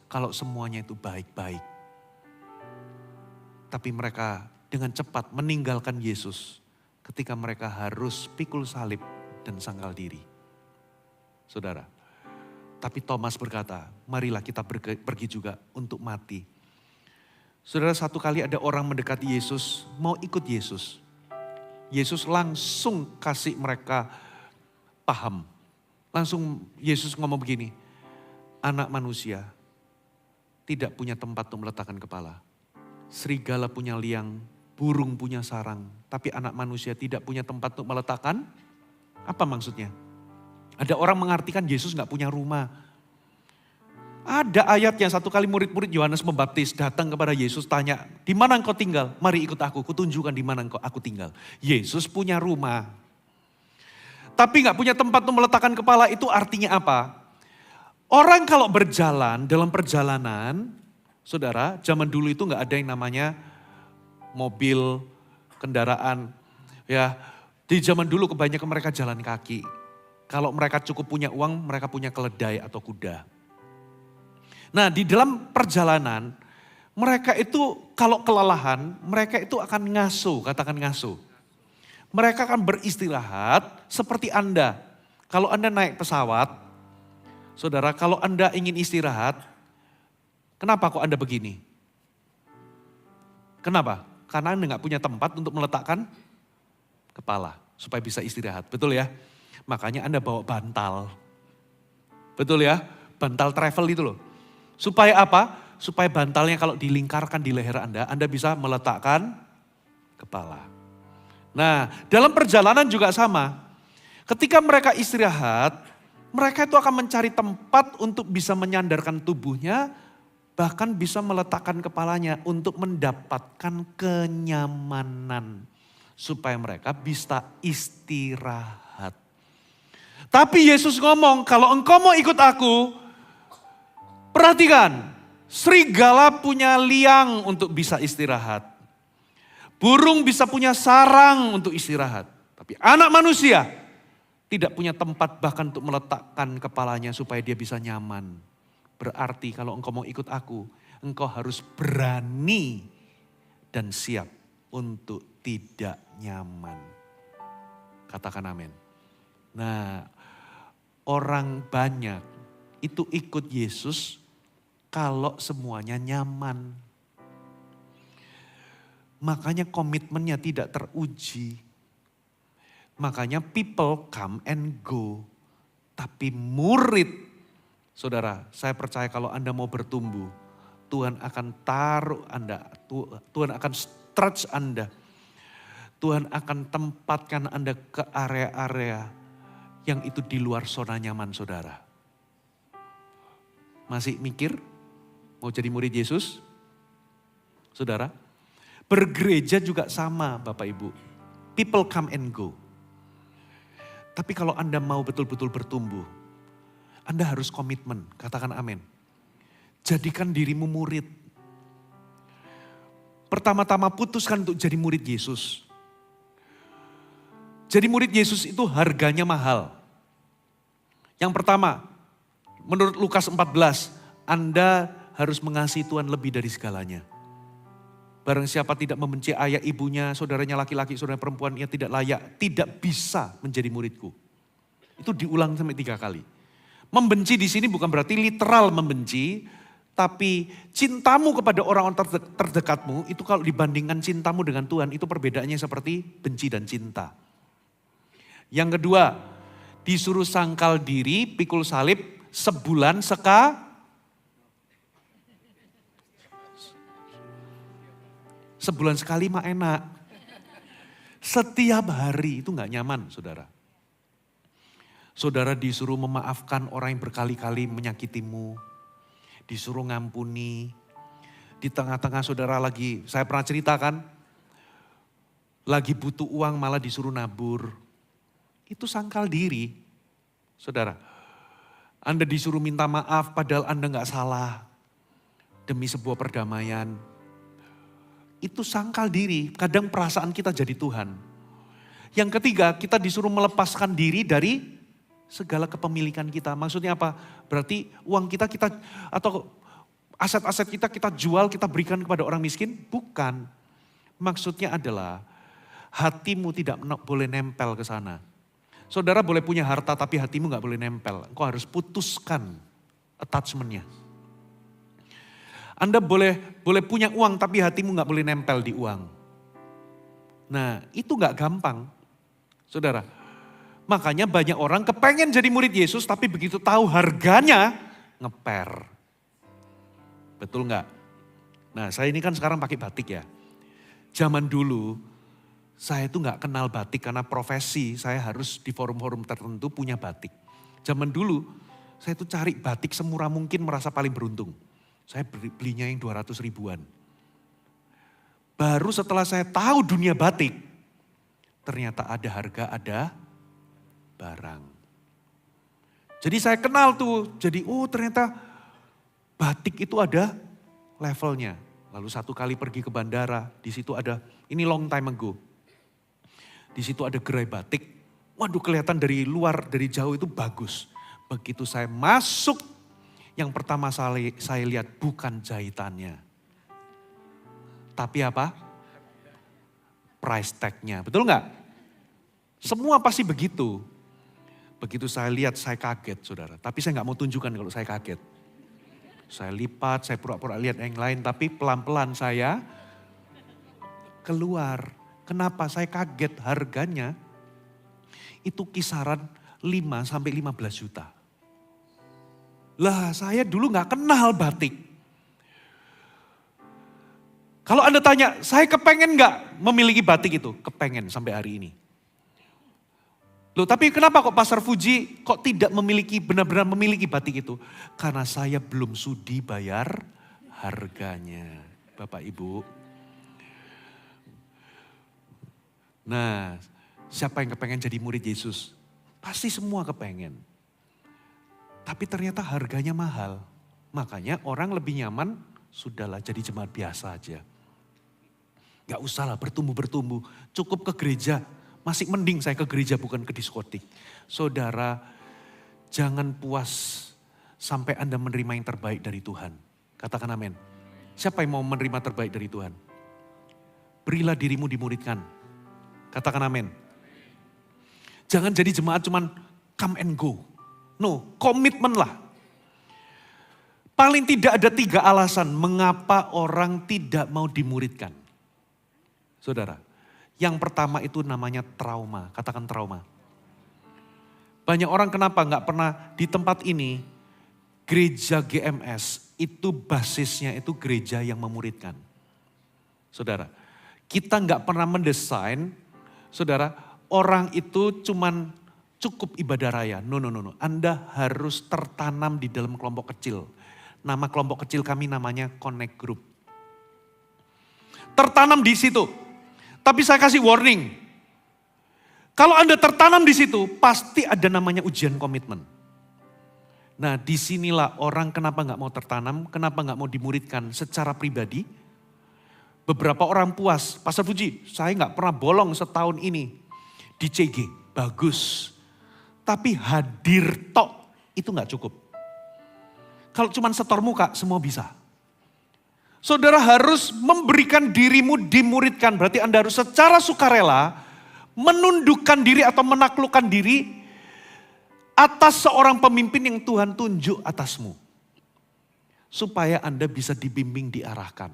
kalau semuanya itu baik-baik. Tapi mereka dengan cepat meninggalkan Yesus ketika mereka harus pikul salib dan sangkal diri. Saudara, tapi Thomas berkata, marilah kita pergi juga untuk mati. Saudara, satu kali ada orang mendekati Yesus, mau ikut Yesus. Yesus langsung kasih mereka paham. Langsung Yesus ngomong begini, anak manusia tidak punya tempat untuk meletakkan kepala. Serigala punya liang, burung punya sarang. Tapi anak manusia tidak punya tempat untuk meletakkan, apa maksudnya? Ada orang mengartikan Yesus gak punya rumah. Ada ayat yang satu kali murid-murid Yohanes Pembaptis datang kepada Yesus tanya, di mana engkau tinggal? Mari ikut aku, kutunjukkan di mana aku tinggal. Yesus punya rumah. Tapi gak punya tempat untuk meletakkan kepala, itu artinya apa? Orang kalau berjalan dalam perjalanan, saudara, zaman dulu itu gak ada yang namanya mobil, kendaraan. Ya, di zaman dulu kebanyakan mereka jalan kaki. Kalau mereka cukup punya uang, mereka punya keledai atau kuda. Nah, di dalam perjalanan, mereka itu kalau kelelahan, mereka itu akan ngasuh, katakan ngasuh. Mereka akan beristirahat seperti Anda. Kalau Anda naik pesawat, saudara, kalau Anda ingin istirahat, kenapa kok Anda begini? Kenapa? Karena Anda nggak punya tempat untuk meletakkan kepala. supaya bisa istirahat. Betul ya? Makanya Anda bawa bantal. Betul ya? Bantal travel itu loh. Supaya apa? Supaya bantalnya kalau dilingkarkan di leher Anda bisa meletakkan kepala. Nah, dalam perjalanan juga sama. Ketika mereka istirahat, mereka itu akan mencari tempat untuk bisa menyandarkan tubuhnya, bahkan bisa meletakkan kepalanya untuk mendapatkan kenyamanan. Supaya mereka bisa istirahat. Tapi Yesus ngomong, kalau engkau mau ikut aku, perhatikan, serigala punya liang untuk bisa istirahat. Burung bisa punya sarang untuk istirahat. Tapi anak manusia tidak punya tempat bahkan untuk meletakkan kepalanya supaya dia bisa nyaman. Berarti kalau engkau mau ikut aku, engkau harus berani dan siap untuk tidak nyaman. Katakan amin. Nah, orang banyak itu ikut Yesus kalau semuanya nyaman. Makanya komitmennya tidak teruji. Makanya people come and go. Tapi murid, saudara, saya percaya kalau Anda mau bertumbuh, Tuhan akan taruh Anda, Tuhan akan stretch Anda. Tuhan akan tempatkan Anda ke area-area yang itu di luar zona nyaman saudara. Masih mikir mau jadi murid Yesus? Saudara, bergereja juga sama Bapak Ibu. People come and go. Tapi kalau Anda mau betul-betul bertumbuh, Anda harus komitmen, katakan amin. Jadikan dirimu murid. Pertama-tama putuskan untuk jadi murid Yesus. Jadi murid Yesus itu harganya mahal. Yang pertama, menurut Lukas 14, Anda harus mengasihi Tuhan lebih dari segalanya. Barang siapa tidak membenci ayah ibunya, saudaranya laki-laki, saudara perempuan, ia tidak layak, tidak bisa menjadi muridku. Itu diulang sampai 3 kali. Membenci di sini bukan berarti literal membenci, tapi cintamu kepada orang-orang terdekatmu, itu kalau dibandingkan cintamu dengan Tuhan, itu perbedaannya seperti benci dan cinta. Yang kedua, disuruh sangkal diri, pikul salib, sebulan sebulan sekali mah enak. Setiap hari itu gak nyaman saudara. Saudara disuruh memaafkan orang yang berkali-kali menyakitimu. Disuruh ngampuni. Di tengah-tengah saudara lagi, saya pernah ceritakan, lagi butuh uang malah disuruh nabur. Itu sangkal diri, saudara. Anda disuruh minta maaf padahal Anda gak salah. Demi sebuah perdamaian. Itu sangkal diri, kadang perasaan kita jadi Tuhan. Yang ketiga, kita disuruh melepaskan diri dari segala kepemilikan kita. Maksudnya apa? Berarti uang kita atau aset-aset kita jual, kita berikan kepada orang miskin? Bukan. Maksudnya adalah hatimu tidak boleh nempel ke sana. Saudara boleh punya harta tapi hatimu gak boleh nempel. Engkau harus putuskan attachment-nya. Anda boleh punya uang tapi hatimu gak boleh nempel di uang. Nah itu gak gampang. Saudara, makanya banyak orang kepengen jadi murid Yesus tapi begitu tahu harganya ngeper. Betul gak? Nah saya ini kan sekarang pakai batik ya. Zaman dulu saya itu gak kenal batik karena profesi saya harus di forum-forum tertentu punya batik. Zaman dulu saya itu cari batik semurah mungkin merasa paling beruntung. Saya belinya yang 200 ribuan. Baru setelah saya tahu dunia batik, ternyata ada harga, ada barang. Jadi saya kenal tuh, jadi ternyata batik itu ada levelnya. Lalu satu kali pergi ke bandara, di situ ada, ini long time ago. Di situ ada gerai batik, waduh kelihatan dari luar, dari jauh itu bagus. Begitu saya masuk, yang pertama saya lihat bukan jahitannya. Tapi apa? Price tag-nya, betul nggak? Semua pasti begitu. Begitu saya lihat, saya kaget saudara. Tapi saya nggak mau tunjukkan kalau saya kaget. Saya lipat, saya pura-pura lihat yang lain, tapi pelan-pelan saya keluar. Kenapa? Saya kaget harganya itu kisaran 5 sampai 15 juta. Lah saya dulu gak kenal batik. Kalau Anda tanya, saya kepengen gak memiliki batik itu? Kepengen sampai hari ini. Loh tapi kenapa kok Pastor Fuji kok tidak memiliki, benar-benar memiliki batik itu? Karena saya belum sudi bayar harganya. Bapak Ibu. Nah, siapa yang kepengen jadi murid Yesus? Pasti semua kepengen. Tapi ternyata harganya mahal. Makanya orang lebih nyaman, sudahlah jadi jemaat biasa aja. Gak usahlah bertumbuh-bertumbuh, cukup ke gereja. Masih mending saya ke gereja bukan ke diskotik. Saudara, jangan puas sampai Anda menerima yang terbaik dari Tuhan. Katakan amin. Siapa yang mau menerima terbaik dari Tuhan? Berilah dirimu dimuridkan. Katakan amin. Jangan jadi jemaat cuman come and go. No, komitmen lah. Paling tidak ada 3 alasan mengapa orang tidak mau dimuridkan. Saudara, yang pertama itu namanya trauma. Katakan trauma. Banyak orang kenapa nggak pernah di tempat ini, gereja GMS itu basisnya itu gereja yang memuridkan. Saudara, kita nggak pernah mendesain, saudara, orang itu cuman cukup ibadah raya. No. Anda harus tertanam di dalam kelompok kecil. Nama kelompok kecil kami namanya Connect Group. Tertanam di situ. Tapi saya kasih warning. Kalau Anda tertanam di situ, pasti ada namanya ujian komitmen. Nah disinilah orang kenapa nggak mau tertanam, kenapa nggak mau dimuridkan secara pribadi. Beberapa orang puas, Pastor Fuji, saya nggak pernah bolong setahun ini di CG, bagus. Tapi hadir tok itu nggak cukup. Kalau cuma setor muka, semua bisa. Saudara harus memberikan dirimu dimuridkan, berarti Anda harus secara sukarela menundukkan diri atau menaklukkan diri atas seorang pemimpin yang Tuhan tunjuk atasmu. Supaya Anda bisa dibimbing, diarahkan.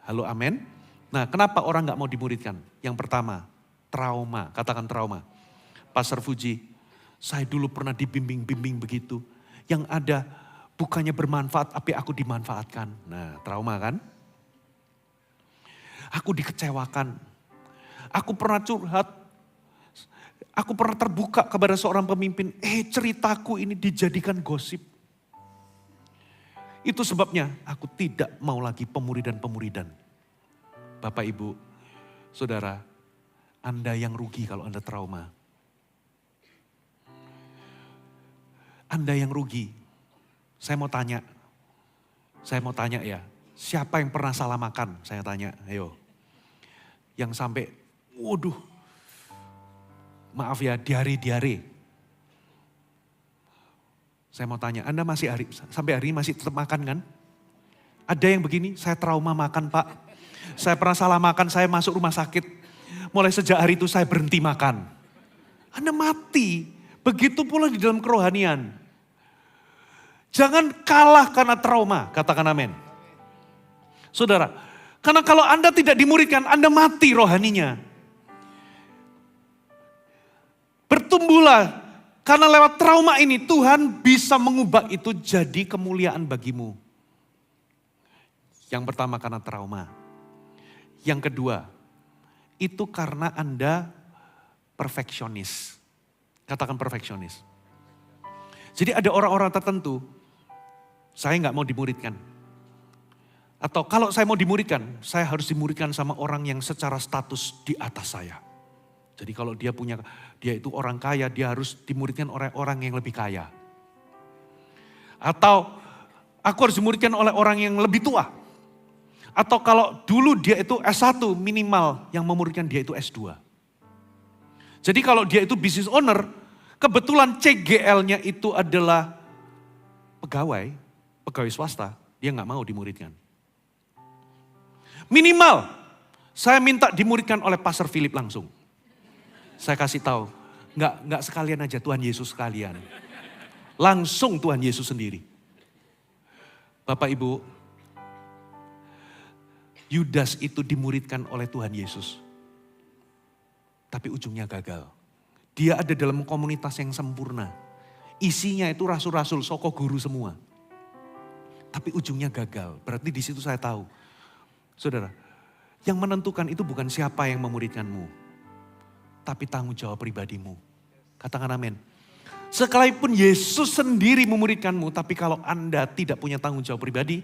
Halo amin. Nah kenapa orang gak mau dimuridkan? Yang pertama, trauma. Katakan trauma. Pastor Fuji, saya dulu pernah dibimbing-bimbing begitu. Yang ada bukannya bermanfaat, tapi aku dimanfaatkan. Nah trauma kan? Aku dikecewakan. Aku pernah curhat. Aku pernah terbuka kepada seorang pemimpin. Ceritaku ini dijadikan gosip. Itu sebabnya aku tidak mau lagi pemuridan-pemuridan. Bapak, Ibu, Saudara, Anda yang rugi kalau Anda trauma. Anda yang rugi. Saya mau tanya ya, siapa yang pernah salah makan? Saya tanya, ayo. Yang sampai, waduh, maaf ya, diare-diare. Saya mau tanya, Anda sampai hari ini masih tetap makan kan? Ada yang begini, saya trauma makan Pak. Saya pernah salah makan, saya masuk rumah sakit. Mulai sejak hari itu saya berhenti makan. Anda mati. Begitu pula di dalam kerohanian. Jangan kalah karena trauma, katakan amin. Saudara, karena kalau Anda tidak dimuridkan, Anda mati rohaninya. Bertumbuhlah. Karena lewat trauma ini Tuhan bisa mengubah itu jadi kemuliaan bagimu. Yang pertama karena trauma. Yang kedua, itu karena Anda perfeksionis. Katakan perfeksionis. Jadi ada orang-orang tertentu, saya nggak mau dimuridkan. Atau kalau saya mau dimuridkan, saya harus dimuridkan sama orang yang secara status di atas saya. Jadi kalau dia itu orang kaya, dia harus dimuridkan oleh orang yang lebih kaya. Atau aku harus dimuridkan oleh orang yang lebih tua. Atau kalau dulu dia itu S1 minimal, yang memuridkan dia itu S2. Jadi kalau dia itu business owner, kebetulan CGL-nya itu adalah pegawai swasta, dia nggak mau dimuridkan. Minimal, saya minta dimuridkan oleh Pastor Philip langsung. Saya kasih tahu, nggak sekalian aja Tuhan Yesus sekalian. Langsung Tuhan Yesus sendiri. Bapak Ibu, Yudas itu dimuridkan oleh Tuhan Yesus. Tapi ujungnya gagal. dia ada dalam komunitas yang sempurna. Isinya itu rasul-rasul, soko guru semua. Tapi ujungnya gagal. Berarti di situ saya tahu. Saudara, yang menentukan itu bukan siapa yang memuridkanmu. Tapi tanggung jawab pribadimu. Katakan amin. Sekalipun Yesus sendiri memuridkanmu, tapi kalau Anda tidak punya tanggung jawab pribadi,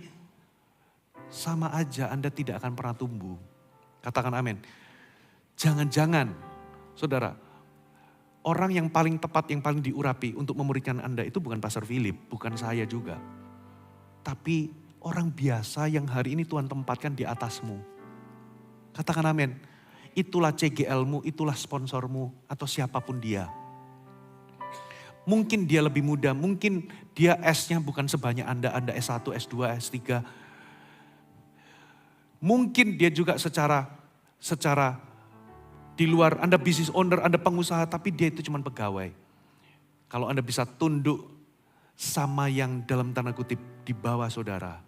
sama aja Anda tidak akan pernah tumbuh. Katakan amin. Jangan-jangan, saudara, orang yang paling tepat, yang paling diurapi untuk memuridkan Anda itu bukan Pastor Philip, bukan saya juga. Tapi orang biasa yang hari ini Tuhan tempatkan di atasmu. Katakan amin. Itulah CGL-mu, itulah sponsormu, atau siapapun dia. Mungkin dia lebih muda, mungkin dia S-nya bukan sebanyak Anda S1, S2, S3. Mungkin dia juga secara di luar, Anda business owner, Anda pengusaha, tapi dia itu cuma pegawai. Kalau Anda bisa tunduk sama yang dalam tanda kutip di bawah saudara.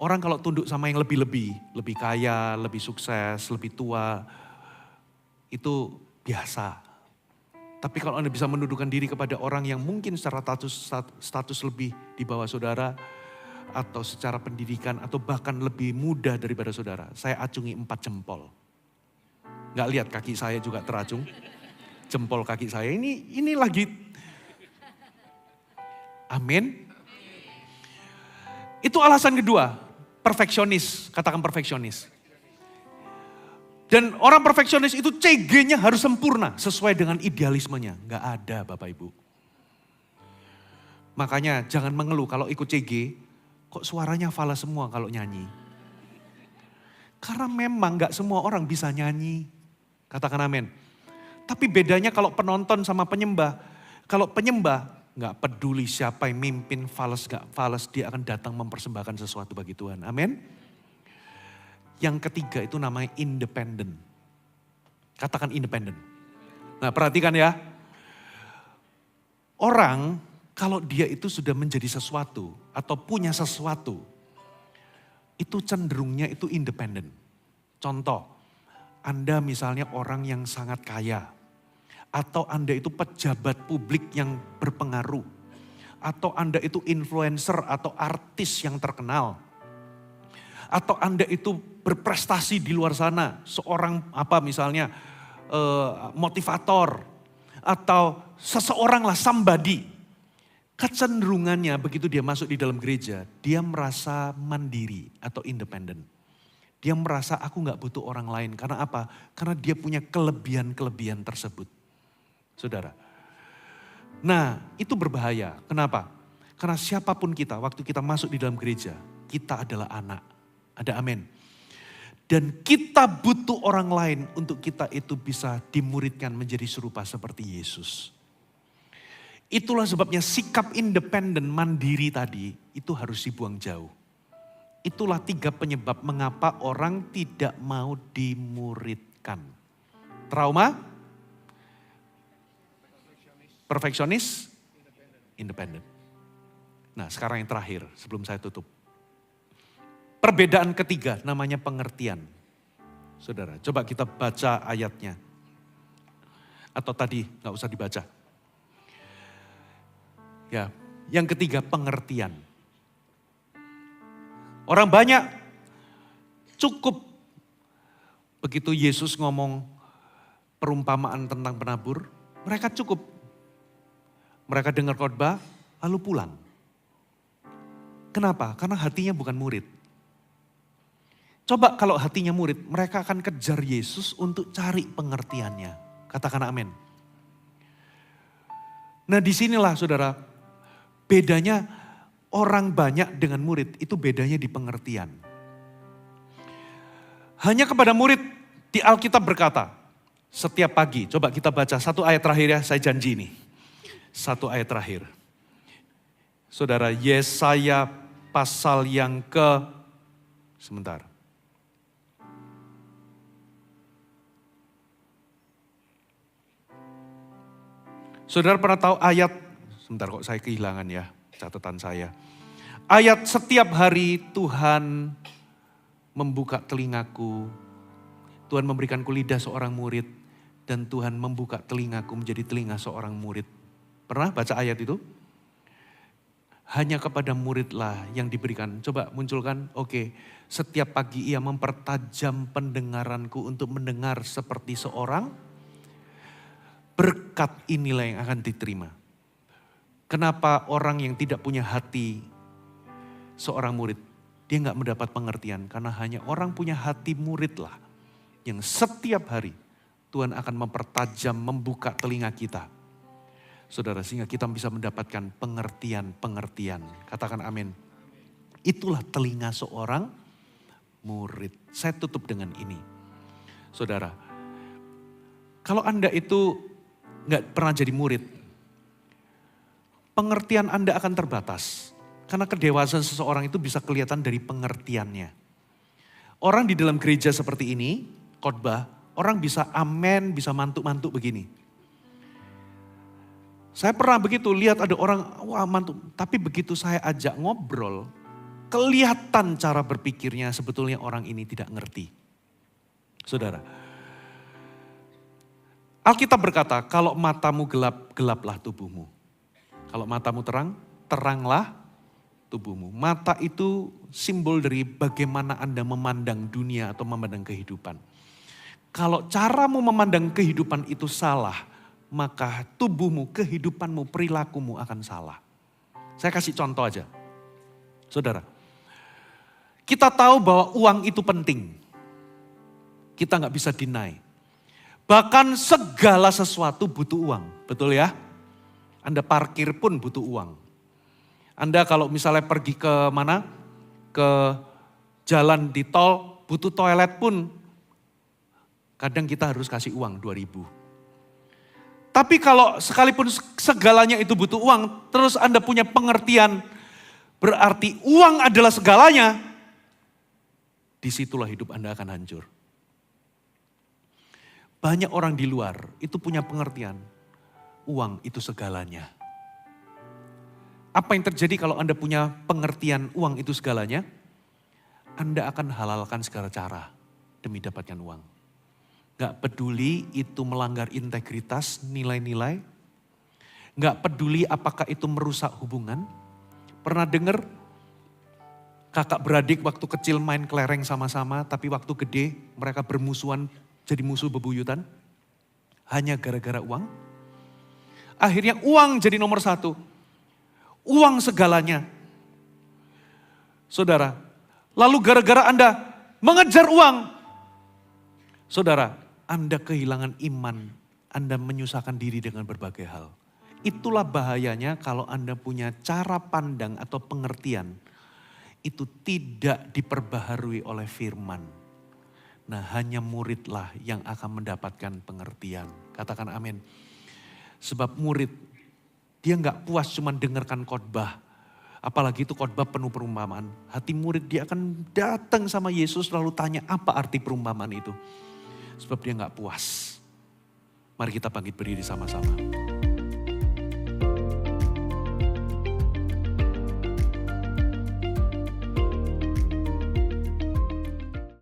Orang kalau tunduk sama yang lebih kaya, lebih sukses, lebih tua, itu biasa. Tapi kalau Anda bisa menundukkan diri kepada orang yang mungkin secara status lebih di bawah saudara, atau secara pendidikan, atau bahkan lebih muda daripada saudara, saya acungi 4 jempol. Nggak lihat kaki saya juga teracung. Jempol kaki saya ini lagi. Amin. Itu alasan kedua. Perfeksionis. Katakan perfeksionis. Dan orang perfeksionis itu CG-nya harus sempurna. Sesuai dengan idealismenya. Nggak ada Bapak Ibu. Makanya jangan mengeluh kalau ikut CG. Kok suaranya fals semua kalau nyanyi. Karena memang nggak semua orang bisa nyanyi. Katakan amin. Tapi bedanya kalau penonton sama penyembah. Kalau penyembah gak peduli siapa yang mimpin, fals gak fals, dia akan datang mempersembahkan sesuatu bagi Tuhan. Amin. Yang ketiga itu namanya independen. Katakan independen. Nah perhatikan ya. Orang kalau dia itu sudah menjadi sesuatu atau punya sesuatu. Itu cenderungnya itu independen. Contoh. Anda misalnya orang yang sangat kaya. Atau Anda itu pejabat publik yang berpengaruh. Atau Anda itu influencer atau artis yang terkenal. Atau Anda itu berprestasi di luar sana. Seorang misalnya motivator. Atau seseorang lah somebody. Kecenderungannya begitu dia masuk di dalam gereja. Dia merasa mandiri atau independen. Dia merasa aku gak butuh orang lain. Karena apa? Karena dia punya kelebihan-kelebihan tersebut. Saudara. Nah itu berbahaya. Kenapa? Karena siapapun kita, waktu kita masuk di dalam gereja, kita adalah anak. Ada amin. Dan kita butuh orang lain untuk kita itu bisa dimuridkan menjadi serupa seperti Yesus. Itulah sebabnya sikap independen mandiri tadi itu harus dibuang jauh. Itulah 3 penyebab mengapa orang tidak mau dimuridkan. Trauma, perfeksionis, independen. Nah sekarang yang terakhir sebelum saya tutup. Perbedaan ketiga namanya pengertian. Saudara, coba kita baca ayatnya. Atau tadi gak usah dibaca. Ya, yang ketiga pengertian. Orang banyak cukup begitu Yesus ngomong perumpamaan tentang penabur, mereka cukup. Mereka dengar khotbah lalu pulang. Kenapa? Karena hatinya bukan murid. Coba kalau hatinya murid, mereka akan kejar Yesus untuk cari pengertiannya. Katakan amin. Nah disinilah saudara, bedanya orang banyak dengan murid itu bedanya di pengertian. Hanya kepada murid di Alkitab berkata, setiap pagi, coba kita baca 1 ayat terakhir ya, saya janji ini. 1 ayat terakhir. Saudara, Yesaya pasal yang sebentar. Saudara pernah tahu ayat, sebentar kok saya kehilangan ya catatan saya. Ayat setiap hari Tuhan membuka telingaku, Tuhan memberikanku lidah seorang murid, dan Tuhan membuka telingaku menjadi telinga seorang murid. Pernah baca ayat itu? Hanya kepada muridlah yang diberikan. Coba munculkan, oke. Setiap pagi ia mempertajam pendengaranku untuk mendengar seperti seorang. Berkat inilah yang akan diterima. Kenapa orang yang tidak punya hati seorang murid, dia nggak mendapat pengertian. Karena hanya orang punya hati murid lah. Yang setiap hari Tuhan akan mempertajam, membuka telinga kita. Saudara, sehingga kita bisa mendapatkan pengertian-pengertian. Katakan amin. Itulah telinga seorang murid. Saya tutup dengan ini. Saudara, kalau Anda itu nggak pernah jadi murid, pengertian Anda akan terbatas. Karena kedewasaan seseorang itu bisa kelihatan dari pengertiannya. Orang di dalam gereja seperti ini, khotbah, orang bisa amen, bisa mantuk-mantuk begini. Saya pernah begitu, lihat ada orang, wah mantuk. Tapi begitu saya ajak ngobrol, kelihatan cara berpikirnya sebetulnya orang ini tidak ngerti. Saudara, Alkitab berkata, kalau matamu gelap, gelaplah tubuhmu. Kalau matamu terang, teranglah tubuhmu. Mata itu simbol dari bagaimana Anda memandang dunia atau memandang kehidupan. Kalau caramu memandang kehidupan itu salah, maka tubuhmu, kehidupanmu, perilakumu akan salah. Saya kasih contoh aja. Saudara, kita tahu bahwa uang itu penting. Kita nggak bisa deny. Bahkan segala sesuatu butuh uang, betul ya? Anda parkir pun butuh uang. Anda kalau misalnya pergi ke mana? Ke jalan di tol, butuh toilet pun kadang kita harus kasih uang 2.000. Tapi kalau sekalipun segalanya itu butuh uang, terus Anda punya pengertian, berarti uang adalah segalanya, disitulah hidup Anda akan hancur. Banyak orang di luar itu punya pengertian, uang itu segalanya. Apa yang terjadi kalau Anda punya pengertian uang itu segalanya? Anda akan halalkan segala cara demi dapatkan uang. Gak peduli itu melanggar integritas, nilai-nilai. Gak peduli apakah itu merusak hubungan. Pernah dengar kakak beradik waktu kecil main kelereng sama-sama, tapi waktu gede mereka bermusuhan jadi musuh bebuyutan. Hanya gara-gara uang. Akhirnya uang jadi nomor satu. Uang segalanya. Saudara, lalu gara-gara Anda mengejar uang. Saudara, Anda kehilangan iman, Anda menyusahkan diri dengan berbagai hal. Itulah bahayanya kalau Anda punya cara pandang atau pengertian, itu tidak diperbaharui oleh firman. Nah, hanya muridlah yang akan mendapatkan pengertian. Katakan amin. Sebab murid, dia nggak puas cuma dengarkan khotbah. Apalagi itu khotbah penuh perumpamaan. Hati murid dia akan datang sama Yesus lalu tanya apa arti perumpamaan itu. Sebab dia nggak puas. Mari kita bangkit berdiri sama-sama.